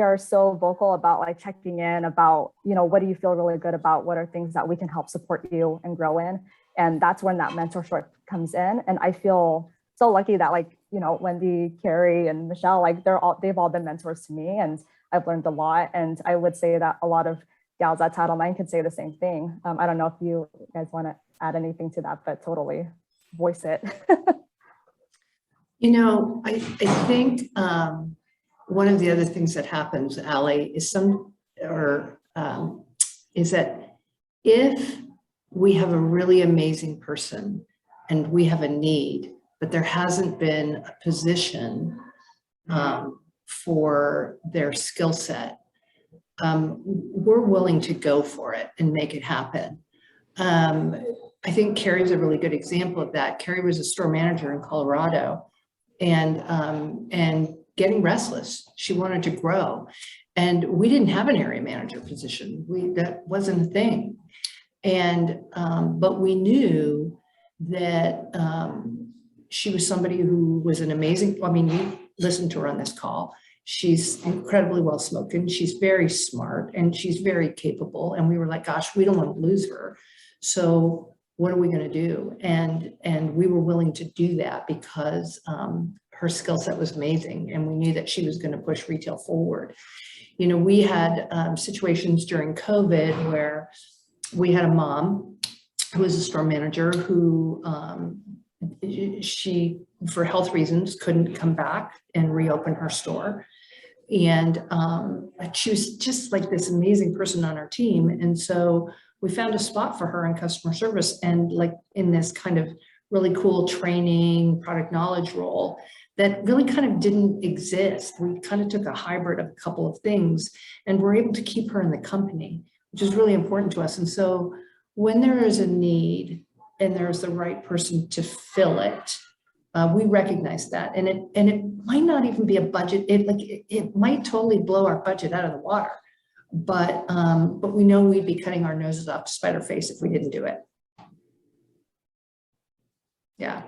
are so vocal about like checking in about, you know, what do you feel really good about? What are things that we can help support you and grow in? And that's when that mentorship comes in. And I feel so lucky that, like, you know, Wendy, Carrie, and Michelle, like they've all been mentors to me, and I've learned a lot. And I would say that a lot of gals at Title IX could say the same thing. I don't know if you guys want to add anything to that, but totally voice it. You know, I think one of the other things that happens, Allie, is is that if we have a really amazing person and we have a need, but there hasn't been a position for their skill set, we're willing to go for it and make it happen. I think Carrie's a really good example of that. Carrie was a store manager in Colorado and getting restless. She wanted to grow. And we didn't have an area manager position. That wasn't a thing. And, but we knew that she was somebody who was an amazing, I mean, we listened to her on this call. She's incredibly well-spoken. She's very smart and she's very capable. And we were like, gosh, we don't want to lose her. So what are we going to do? And we were willing to do that because her skill set was amazing. And we knew that she was going to push retail forward. You know, we had situations during COVID where we had a mom who was a store manager who she, for health reasons, couldn't come back and reopen her store. And she was just like this amazing person on our team. And so we found a spot for her in customer service and like in this kind of really cool training, product knowledge role that really kind of didn't exist. We kind of took a hybrid of a couple of things and we're able to keep her in the company, which is really important to us. And so when there is a need and there's the right person to fill it, we recognize that. And it might not even be a budget. It might totally blow our budget out of the water, but we know we'd be cutting our noses off to spite our face if we didn't do it. Yeah.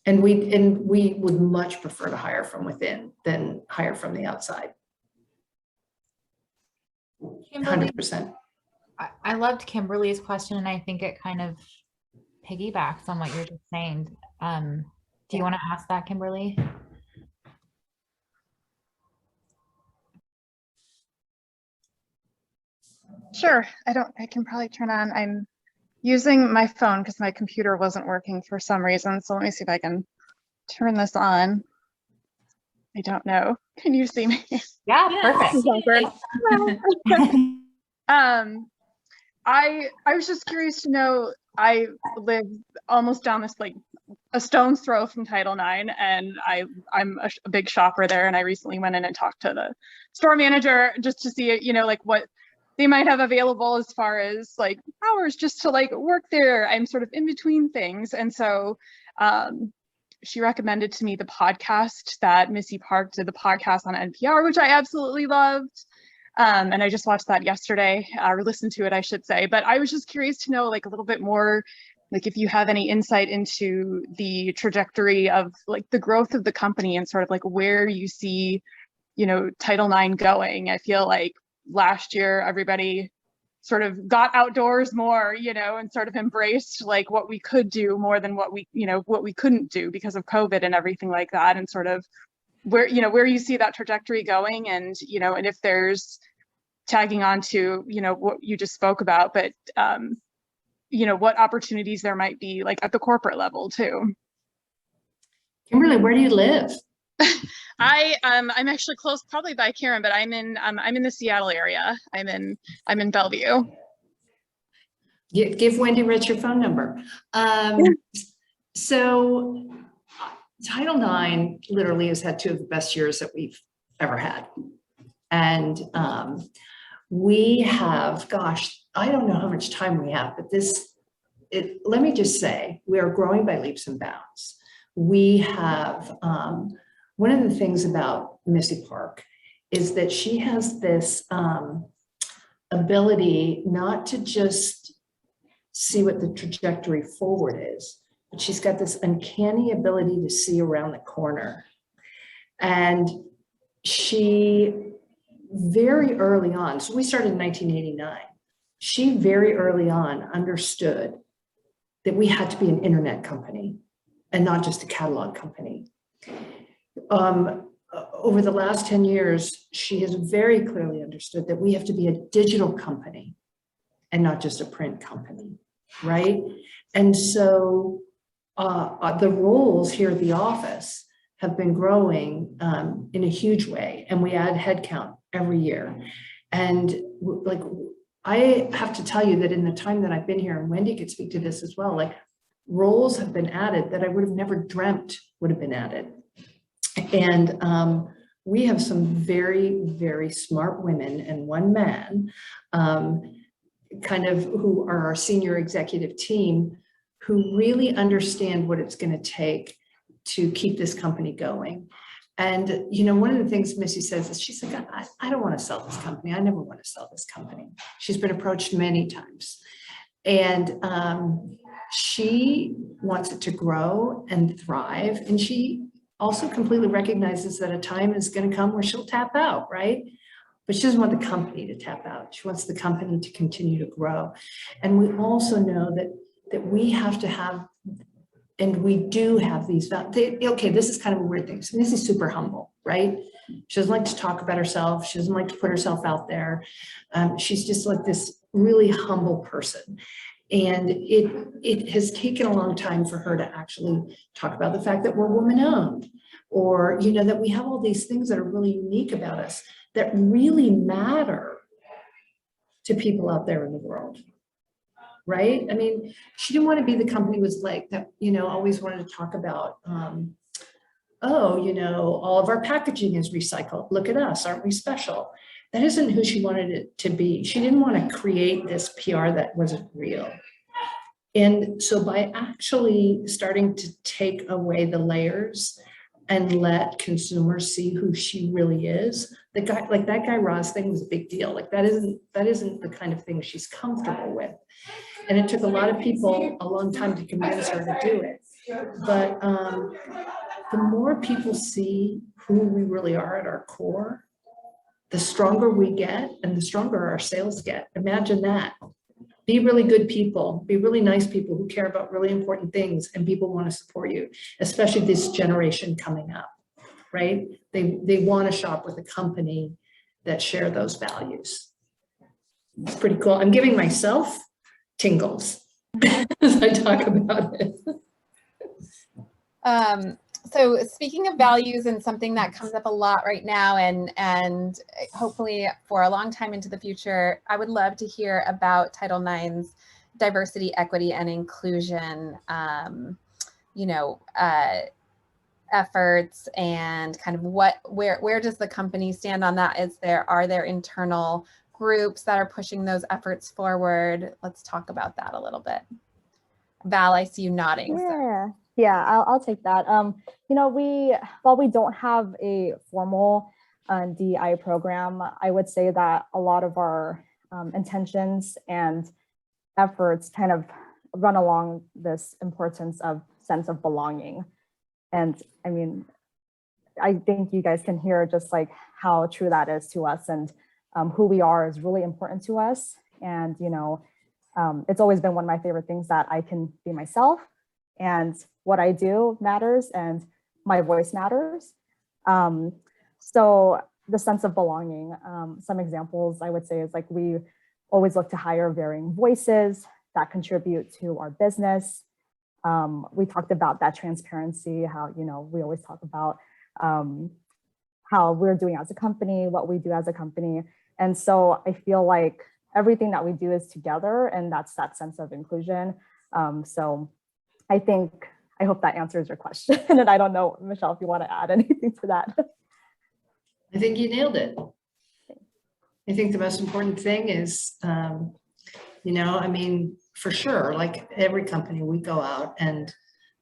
And we would much prefer to hire from within than hire from the outside. 100%. I loved Kimberly's question, and I think it kind of piggybacks on what you're just saying. Do you want to ask that, Kimberly? Sure. I can probably turn on. I'm using my phone because my computer wasn't working for some reason. So let me see if I can turn this on. I don't know. Can you see me? Yeah, perfect. I was just curious to know, I live almost down this, like a stone's throw from Title IX, and I'm a big shopper there, and I recently went in and talked to the store manager just to see, you know, like what they might have available as far as like hours just to like work there. I'm sort of in between things. And so she recommended to me the podcast that Missy Park did, the podcast on NPR, which I absolutely loved. And I just watched that yesterday, or listened to it, I should say. But I was just curious to know like a little bit more, like if you have any insight into the trajectory of like the growth of the company and sort of like where you see, you know, Title IX going. I feel like last year, everybody sort of got outdoors more, you know, and sort of embraced like what we could do more than what we, you know, what we couldn't do because of COVID and everything like that. And sort of where, you know, where you see that trajectory going, and, you know, and if there's tagging on to, you know, what you just spoke about, but, you know, what opportunities there might be like at the corporate level too. Kimberly, where do you live? I'm actually close, probably by Karen, but I'm in the Seattle area. I'm in Bellevue. Give Wendy Rich your phone number. So Title IX literally has had 2 of the best years that we've ever had. And we have, gosh, I don't know how much time we have, but let me just say, we are growing by leaps and bounds. We have, one of the things about Missy Park is that she has this ability not to just see what the trajectory forward is, but she's got this uncanny ability to see around the corner. And she very early on, so we started in 1989, she very early on understood that we had to be an internet company and not just a catalog company. Over the last 10 years, she has very clearly understood that we have to be a digital company and not just a print company, right? And so the roles here at the office have been growing in a huge way, and we add headcount every year. And like, I have to tell you that in the time that I've been here, and Wendy could speak to this as well, like roles have been added that I would have never dreamt would have been added. And we have some very, very smart women and one man kind of who are our senior executive team who really understand what it's going to take to keep this company going. And, you know, one of the things Missy says is she's like, I don't want to sell this company. I never want to sell this company. She's been approached many times. And she wants it to grow and thrive. And she also completely recognizes that a time is going to come where she'll tap out, right? But she doesn't want the company to tap out. She wants the company to continue to grow. And we also know that we have to have, and we do have these, okay, this is kind of a weird thing. So Missy's super humble, right? She doesn't like to talk about herself. She doesn't like to put herself out there. She's just like this really humble person. And it has taken a long time for her to actually talk about the fact that we're woman-owned, or, you know, that we have all these things that are really unique about us that really matter to people out there in the world. Right? I mean, she didn't want to be the company was like that, you know, always wanted to talk about, oh, you know, all of our packaging is recycled. Look at us, aren't we special? That isn't who she wanted it to be. She didn't want to create this PR that wasn't real. And so by actually starting to take away the layers and let consumers see who she really is, the guy, like that Guy Raz thing was a big deal. Like that isn't the kind of thing she's comfortable with. And it took a lot of people a long time to convince her to do it. But the more people see who we really are at our core, the stronger we get and the stronger our sales get. Imagine that. Be really good people, be really nice people who care about really important things, and people want to support you, especially this generation coming up, right? They want to shop with a company that share those values. It's pretty cool. I'm giving myself tingles as I talk about it. So speaking of values, and something that comes up a lot right now and hopefully for a long time into the future, I would love to hear about Title IX's diversity, equity, and inclusion, efforts, and kind of where does the company stand on that? Are there internal groups that are pushing those efforts forward? Let's talk about that a little bit. Val, I see you nodding. Yeah, I'll take that. You know, while we don't have a formal DEI program, I would say that a lot of our intentions and efforts kind of run along this importance of sense of belonging. And I mean, I think you guys can hear just like how true that is to us, and who we are is really important to us. And, you know, it's always been one of my favorite things that I can be myself, and what I do matters, and my voice matters. So the sense of belonging, some examples I would say is like, we always look to hire varying voices that contribute to our business. We talked about that transparency, how, you know, we always talk about how we're doing as a company, what we do as a company. And so I feel like everything that we do is together, and that's that sense of inclusion. So I hope that answers your question. And I don't know, Michelle, if you want to add anything to that. I think you nailed it. I think the most important thing is, I mean, for sure, like every company, we go out and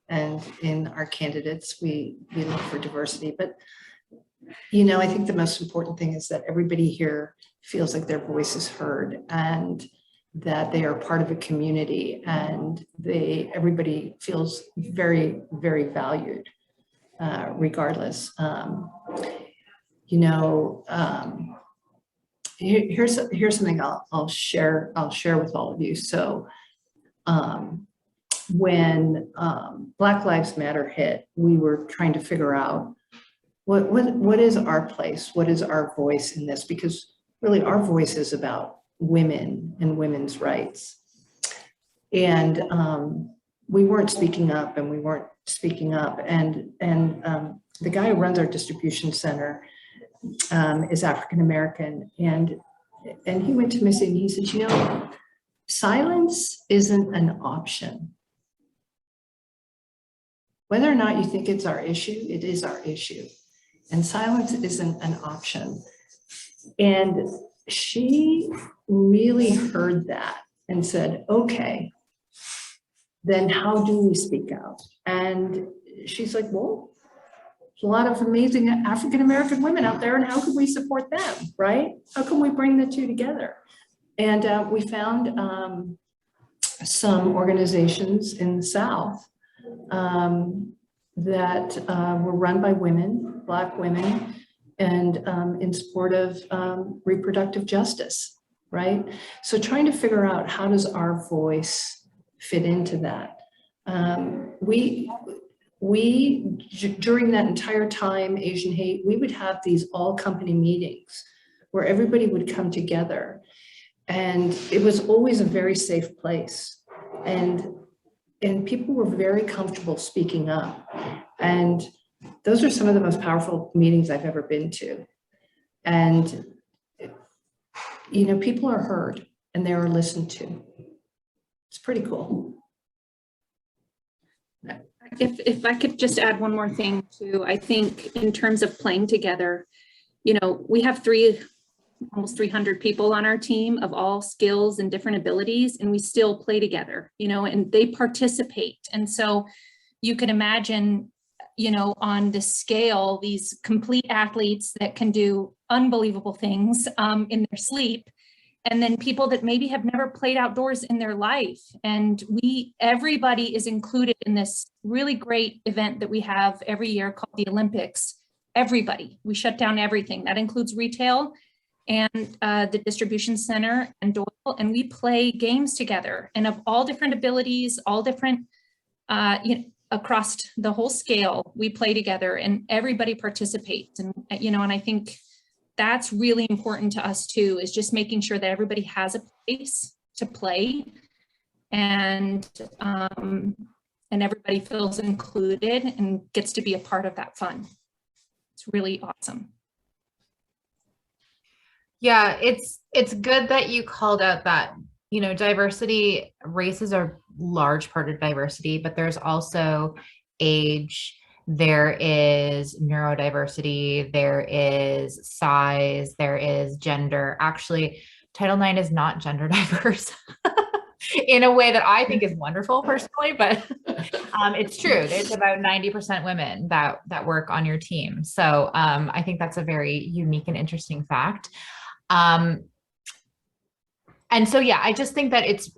in our candidates, we look for diversity. But, I think the most important thing is that everybody here feels like their voice is heard and that they are part of a community, and everybody feels very, very valued, regardless. Here's something I'll share with all of you. So when Black Lives Matter hit, we were trying to figure out what is our place, what is our voice in this, because really our voice is about women and women's rights. And we weren't speaking up, and and the guy who runs our distribution center is African American, and he went to Missy and he said, silence isn't an option. Whether or not you think it's our issue, it is our issue, and silence isn't an option. And she really heard that and said, okay, then how do we speak out? And she's like, well, there's a lot of amazing African-American women out there, and how can we support them, right? How can we bring the two together? And we found some organizations in the South that were run by women, Black women, and in support of reproductive justice, right? So trying to figure out, how does our voice fit into that? During that entire time, Asian Hate, we would have these all company meetings where everybody would come together, and it was always a very safe place. And people were very comfortable speaking up. And those are some of the most powerful meetings I've ever been to. And, people are heard and they are listened to. It's pretty cool. If I could just add one more thing too, I think in terms of playing together, we have almost 300 people on our team of all skills and different abilities, and we still play together, and they participate. And so you can imagine, on the scale, these complete athletes that can do unbelievable things in their sleep, and then people that maybe have never played outdoors in their life. And everybody is included in this really great event that we have every year called the Olympics. Everybody, we shut down everything. That includes retail and the distribution center and Doyle, and we play games together, and of all different abilities, all different, across the whole scale, we play together and everybody participates. And, and I think that's really important to us too, is just making sure that everybody has a place to play, and everybody feels included and gets to be a part of that fun. It's really awesome. Yeah, it's good that you called out that, diversity, race is a large part of diversity, but there's also age, there is neurodiversity, there is size, there is gender. Actually, Title IX is not gender diverse in a way that I think is wonderful personally, but it's true. There's about 90% women that work on your team. So I think that's a very unique and interesting fact. And so, yeah, I just think that it's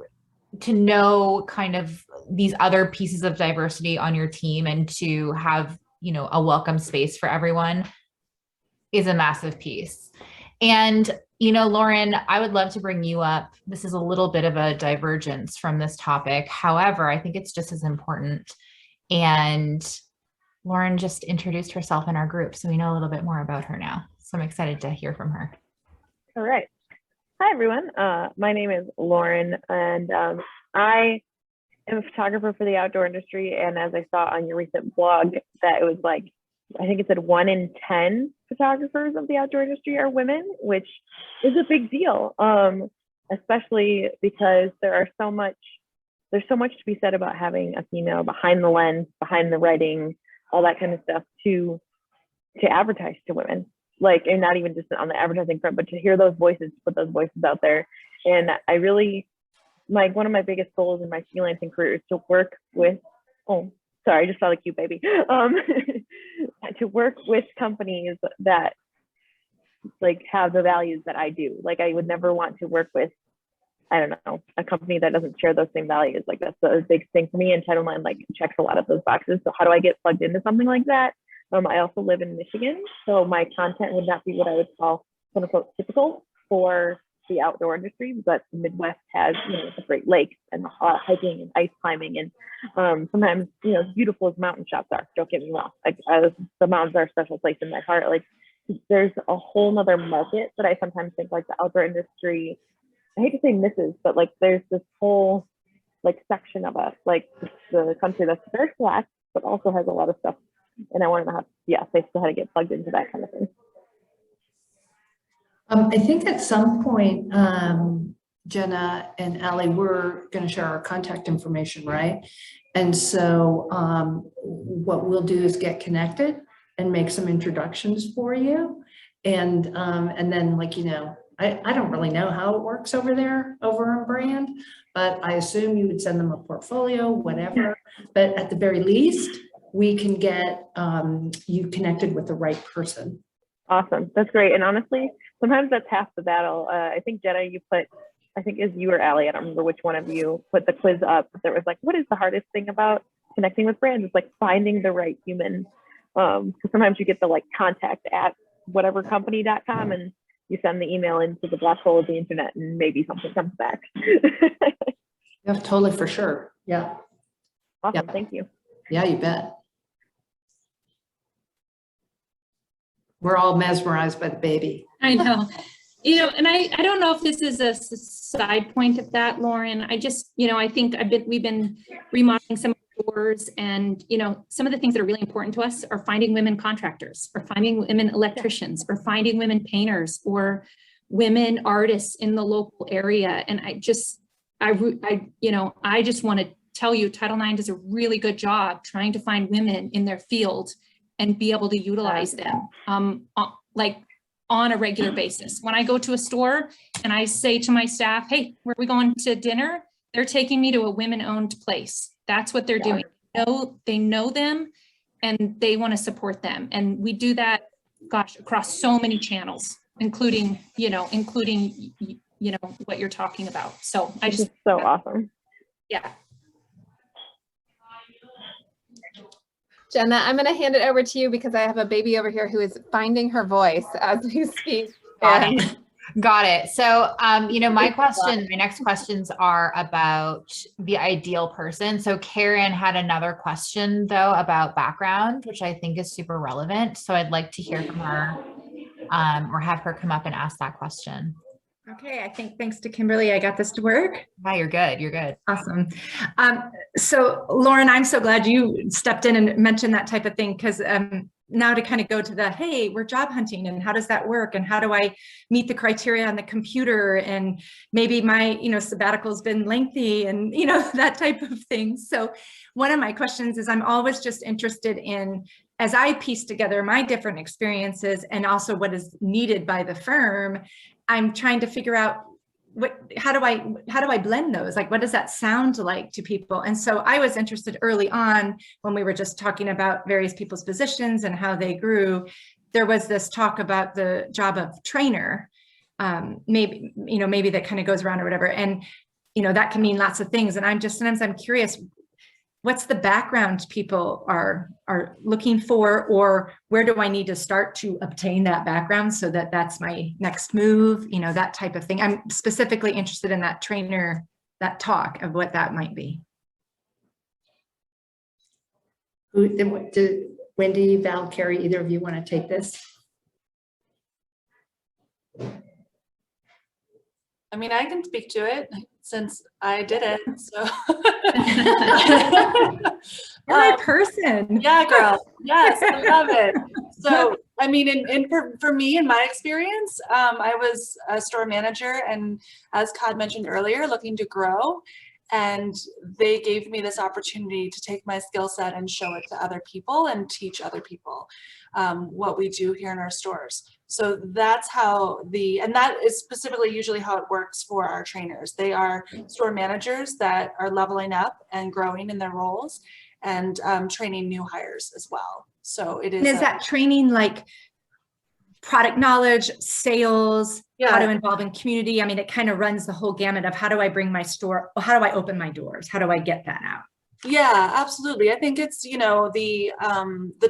to know kind of these other pieces of diversity on your team, and to have, a welcome space for everyone is a massive piece. And, Lauren, I would love to bring you up. This is a little bit of a divergence from this topic. However, I think it's just as important. And Lauren just introduced herself in our group, so we know a little bit more about her now. So I'm excited to hear from her. All right. Hi, everyone. My name is Lauren, and I am a photographer for the outdoor industry. And as I saw on your recent blog, that it was like, I think it said 1 in 10 photographers of the outdoor industry are women, which is a big deal, especially because there's so much to be said about having a female behind the lens, behind the writing, all that kind of stuff to advertise to women. Like, and not even just on the advertising front, but to hear those voices, to put those voices out there. And I really, one of my biggest goals in my freelancing career is to work with, oh, sorry, I just saw the cute baby. To work with companies that like have the values that I do. Like, I would never want to work with, I don't know, a company that doesn't share those same values. Like, that's a big thing for me, and Title IX like checks a lot of those boxes. So how do I get plugged into something like that? I also live in Michigan, so my content would not be what I would call quote unquote typical for the outdoor industry, but the Midwest has, the Great Lakes and the hiking and ice climbing, and sometimes, as beautiful as mountain shots are, don't get me wrong, like the mountains are a special place in my heart. Like, there's a whole nother market that I sometimes think like the outdoor industry, I hate to say misses, but like there's this whole like section of us, like the country that's very flat, but also has a lot of stuff. And I want to know how to get plugged into that kind of thing. I think at some point, Jenna and Allie, we're going to share our contact information, right? And so what we'll do is get connected and make some introductions for you. And then, like, I don't really know how it works over there, over in Brand, but I assume you would send them a portfolio, whatever. But at the very least, we can get you connected with the right person. Awesome. That's great. And honestly, sometimes that's half the battle. I think, Jenna, you put, I think it was you or Allie, I don't remember which one of you put the quiz up. There was like, what is the hardest thing about connecting with brands? It's like finding the right human. Because sometimes you get the like contact at whatevercompany.com and you send the email into the black hole of the internet and maybe something comes back. Yeah, totally, for sure. Yeah. Awesome. Yeah. Thank you. Yeah, you bet. We're all mesmerized by the baby. I know. And I don't know if this is a side point of that, Lauren. I just, I think we've been remodeling some stores, and, some of the things that are really important to us are finding women contractors, or finding women electricians, or finding women painters, or women artists in the local area. And I just want to tell you, Title IX does a really good job trying to find women in their field and be able to utilize them like on a regular basis. When I go to a store and I say to my staff, hey, where are we going to dinner? They're taking me to a women-owned place. That's what they're doing. They know them and they want to support them. And we do that, gosh, across so many channels, including what you're talking about. So I just, so awesome. Yeah. Jenna, I'm going to hand it over to you because I have a baby over here who is finding her voice as we speak. Got it. So, my next questions are about the ideal person. So Karen had another question though about background, which I think is super relevant. So I'd like to hear from her or have her come up and ask that question. Okay, I think thanks to Kimberly, I got this to work. Yeah, you're good. You're good. Awesome. So Lauren, I'm so glad you stepped in and mentioned that type of thing, because now to kind of go to the, hey, we're job hunting and how does that work? And how do I meet the criteria on the computer? And maybe my, sabbatical's been lengthy and, that type of thing. So one of my questions is I'm always just interested in, as I piece together my different experiences and also what is needed by the firm, I'm trying to figure out how do I blend those? Like, what does that sound like to people? And so I was interested early on when we were just talking about various people's positions and how they grew. There was this talk about the job of trainer, maybe that kind of goes around or whatever. And, that can mean lots of things. And sometimes I'm curious, what's the background people are looking for, or where do I need to start to obtain that background so that that's my next move, that type of thing. I'm specifically interested in that trainer, that talk of what that might be. Wendy, Val, Carrie, either of you want to take this? I mean, I can speak to it since I did it. So You're my person. Yeah, girl. Yes, I love it. So, I mean, for me, in my experience, I was a store manager, and as Cod mentioned earlier, looking to grow. And they gave me this opportunity to take my skill set and show it to other people and teach other people what we do here in our stores. So that's how and that is specifically usually how it works for our trainers. They are store managers that are leveling up and growing in their roles, and training new hires as well. So it is. And is that training like product knowledge, sales, how to involve in community? I mean, it kind of runs the whole gamut of how do I bring my store, how do I open my doors? How do I get that out? Yeah, absolutely. I think it's, you know, the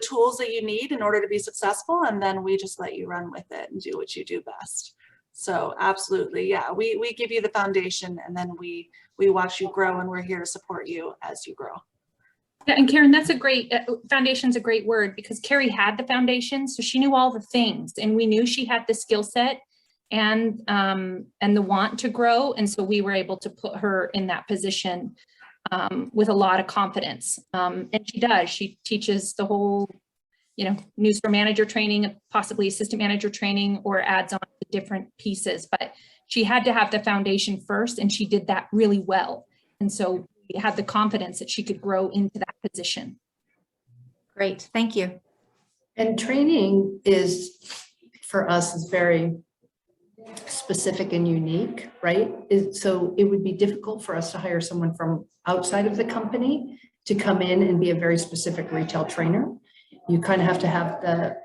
tools that you need in order to be successful, and then we just let you run with it and do what you do best. So absolutely. Yeah, we give you the foundation, and then we watch you grow, and we're here to support you as you grow. Yeah, and Karen, that's a great, foundation's a great word, because Carrie had the foundation, so she knew all the things, and we knew she had the skill set and the want to grow. And so we were able to put her in that position with a lot of confidence. And she does, she teaches the whole, you know, new store manager training, possibly assistant manager training, or adds on to different pieces, but she had to have the foundation first, and she did that really well. And so we had the confidence that she could grow into that position. Great, thank you. And training is, for us, is very specific and unique, right? So it would be difficult for us to hire someone from outside of the company to come in and be a very specific retail trainer. You kind of have to have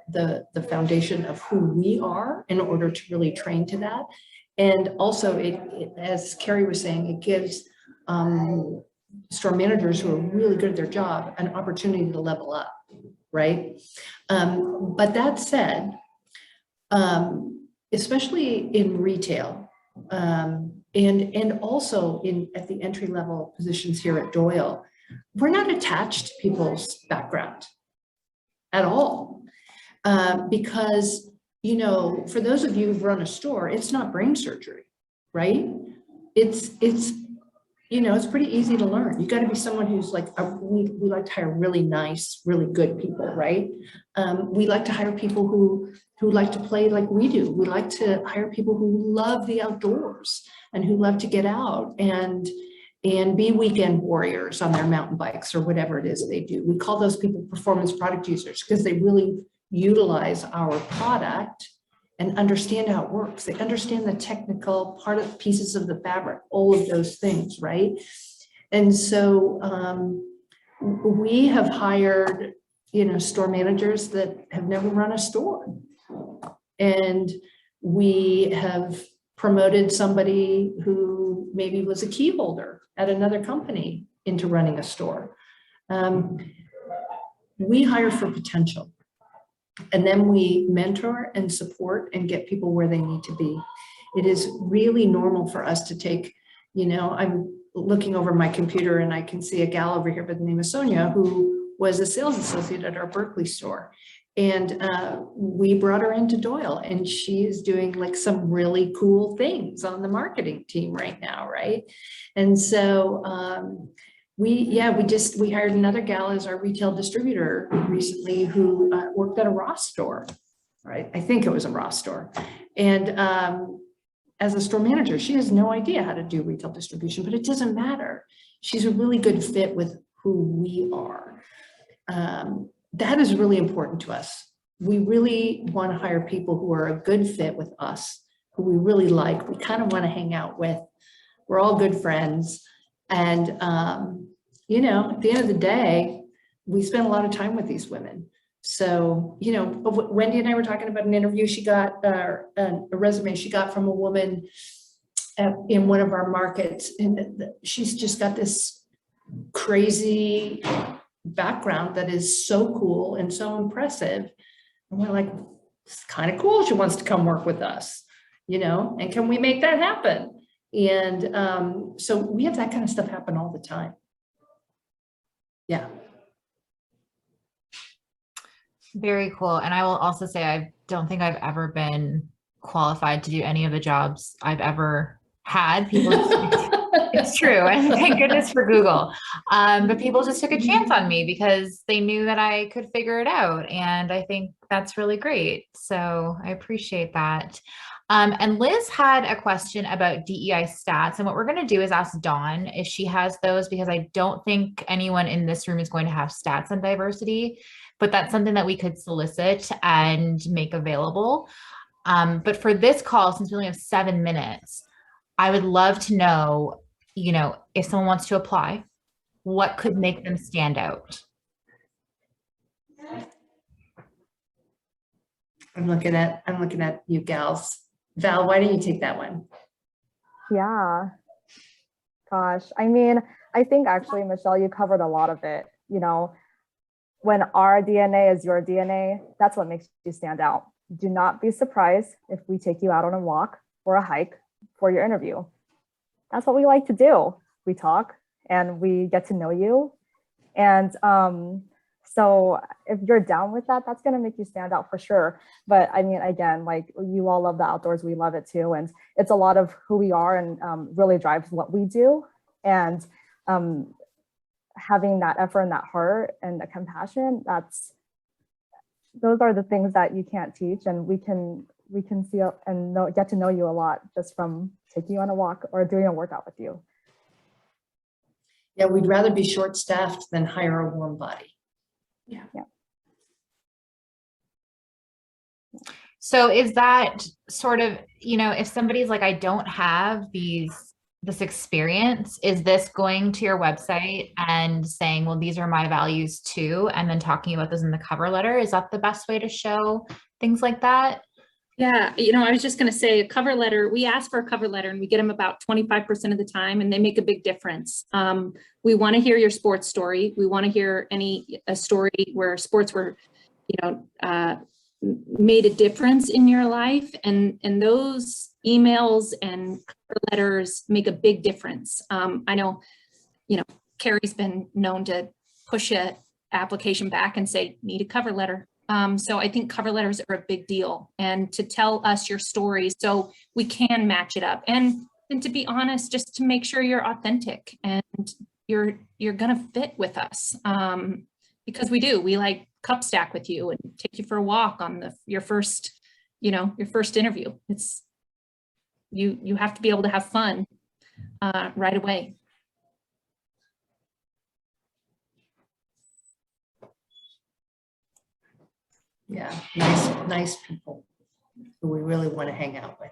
the foundation of who we are in order to really train to that. And also, it as Carrie was saying, it gives store managers who are really good at their job an opportunity to level up, right? But that said, especially in retail, and also at the entry level positions here at Doyle, we're not attached to people's background at all, because, you know, for those of you who've run a store, it's not brain surgery, right? It's you know, it's pretty easy to learn. You got to be someone who's like, we like to hire really nice, really good people, right? We like to hire people who like to play like we do. We like to hire people who love the outdoors and who love to get out and be weekend warriors on their mountain bikes or whatever it is they do. We call those people performance product users because they really utilize our product and understand how it works. They understand the technical pieces of the fabric, all of those things, right? And so we have hired, you know, store managers that have never run a store. And we have promoted somebody who maybe was a key holder at another company into running a store. We hire for potential. And then we mentor and support and get people where they need to be. It is really normal for us to take, you know, I'm looking over my computer and I can see a gal over here by the name of Sonia, who was a sales associate at our Berkeley store. And we brought her into Doyle, and she is doing like some really cool things on the marketing team right now, right? And so we hired another gal as our retail distributor recently who worked at a Ross store, right? I think it was a Ross store. And as a store manager, she has no idea how to do retail distribution, but it doesn't matter. She's a really good fit with who we are. That is really important to us. We really want to hire people who are a good fit with us, who we really like, we kind of want to hang out with. We're all good friends. And, you know, at the end of the day, we spend a lot of time with these women. So, you know, Wendy and I were talking about an interview she got, a resume she got from a woman in one of our markets. And she's just got this crazy background that is so cool and so impressive. And we're like, it's kind of cool. She wants to come work with us, you know, and can we make that happen? And so we have that kind of stuff happen all the time. Yeah. Very cool. And I will also say, I don't think I've ever been qualified to do any of the jobs I've ever had. People It's true. And thank goodness for Google. But people just took a chance on me because they knew that I could figure it out. And I think that's really great. So I appreciate that. And Liz had a question about DEI stats. And what we're going to do is ask Dawn if she has those, because I don't think anyone in this room is going to have stats on diversity, but that's something that we could solicit and make available. But for this call, since we only have 7 minutes, I would love to know, if someone wants to apply, what could make them stand out? I'm looking at you gals. Val, why don't you take that one? Yeah. Gosh, I mean, I think actually, Michelle, you covered a lot of it. When our DNA is your DNA, that's what makes you stand out. Do not be surprised if we take you out on a walk or a hike for your interview. That's what we like to do. We talk and we get to know you. And so if you're down with that, that's going to make you stand out for sure. But I mean, again, like, you all love the outdoors. We love it too. And it's a lot of who we are and really drives what we do. And having that effort and that heart and the compassion, those are the things that you can't teach. And we can see and get to know you a lot just from taking you on a walk or doing a workout with you. Yeah, we'd rather be short-staffed than hire a warm body. Yeah. So is that sort of, if somebody's like, I don't have this experience, is this going to your website and saying, well, these are my values too, and then talking about those in the cover letter? Is that the best way to show things like that? Yeah, I was just going to say, a cover letter, we ask for a cover letter and we get them about 25% of the time, and they make a big difference. We want to hear your sports story. We want to hear a story where sports were, made a difference in your life, and those emails and cover letters make a big difference. I know, Carrie's been known to push an application back and say, need a cover letter. So I think cover letters are a big deal, and to tell us your story so we can match it up, and to be honest, just to make sure you're authentic and you're gonna fit with us, because we like cup stack with you and take you for a walk on your first interview. It's you have to be able to have fun right away. Yeah, nice people who we really want to hang out with.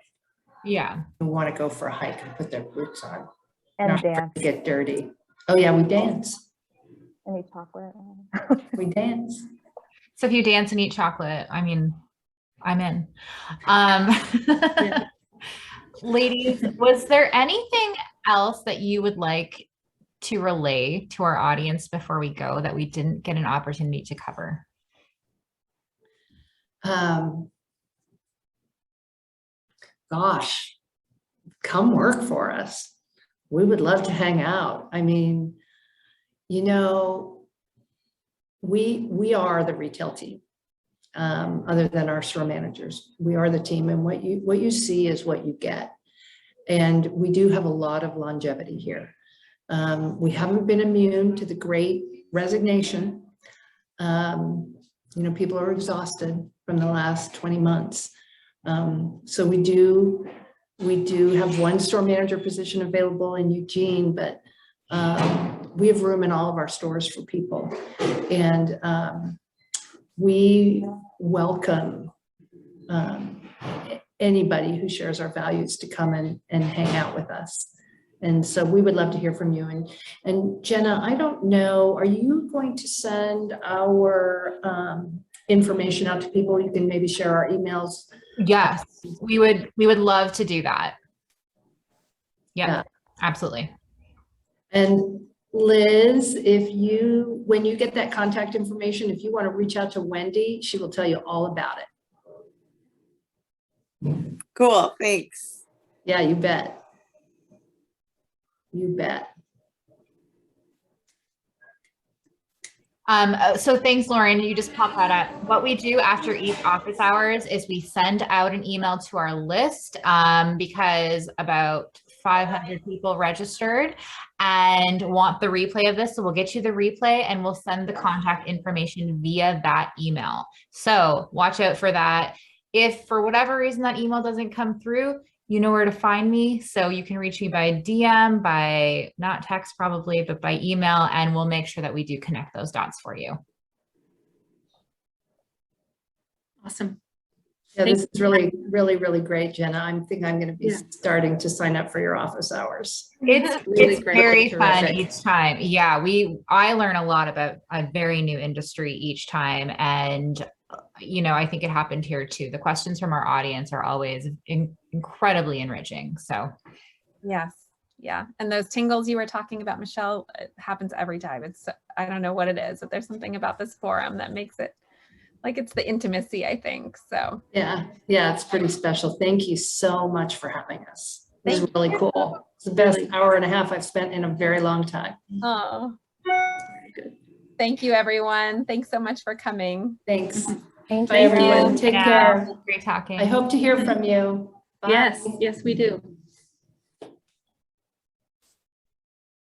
Yeah. Who want to go for a hike and put their boots on. And not dance. Get dirty. Oh yeah, we dance. And eat chocolate. We dance. So if you dance and eat chocolate, I mean, I'm in. Ladies, was there anything else that you would like to relay to our audience before we go that we didn't get an opportunity to cover? Gosh, come work for us. We would love to hang out. I mean, we are the retail team. Other than our store managers, we are the team, and what you see is what you get. And we do have a lot of longevity here. We haven't been immune to the great resignation. People are exhausted from the last 20 months. So we do have one store manager position available in Eugene, but we have room in all of our stores for people. And we welcome anybody who shares our values to come and hang out with us. And so we would love to hear from you. And Jenna, I don't know, are you going to send our information out to people? You can maybe share our emails. Yes, we would love to do that. Yeah, absolutely. And Liz, when you get that contact information, if you want to reach out to Wendy, she will tell you all about it. Cool, thanks. Yeah, you bet. You bet. So thanks, Lauren. You just popped that up. What we do after each office hours is we send out an email to our list because about 500 people registered and want the replay of this. So we'll get you the replay and we'll send the contact information via that email. So watch out for that. If for whatever reason that email doesn't come through, you know where to find me. So you can reach me by DM, by not text probably, but by email, and we'll make sure that we do connect those dots for you. Awesome. Yeah, this is really, really, really great, Jenna. I think I'm going to be starting to sign up for your office hours. It's Really great, very fun terrific. each time. Yeah, I learn a lot about a very new industry each time. And, you know, I think it happened here too. The questions from our audience are always incredibly enriching. So Yes. Yeah. And those tingles you were talking about, Michelle, it happens every time. I don't know what it is, but there's something about this forum that makes it like it's the intimacy, I think. So Yeah, it's pretty special. Thank you so much for having us. This is really you. cool. It's the best hour and a half I've spent in a very long time. Oh, thank you, everyone. Thanks so much for coming. Thanks. Thank Bye, you. everyone. Take care. Great talking. I hope to hear from you. Bye. Yes, we do.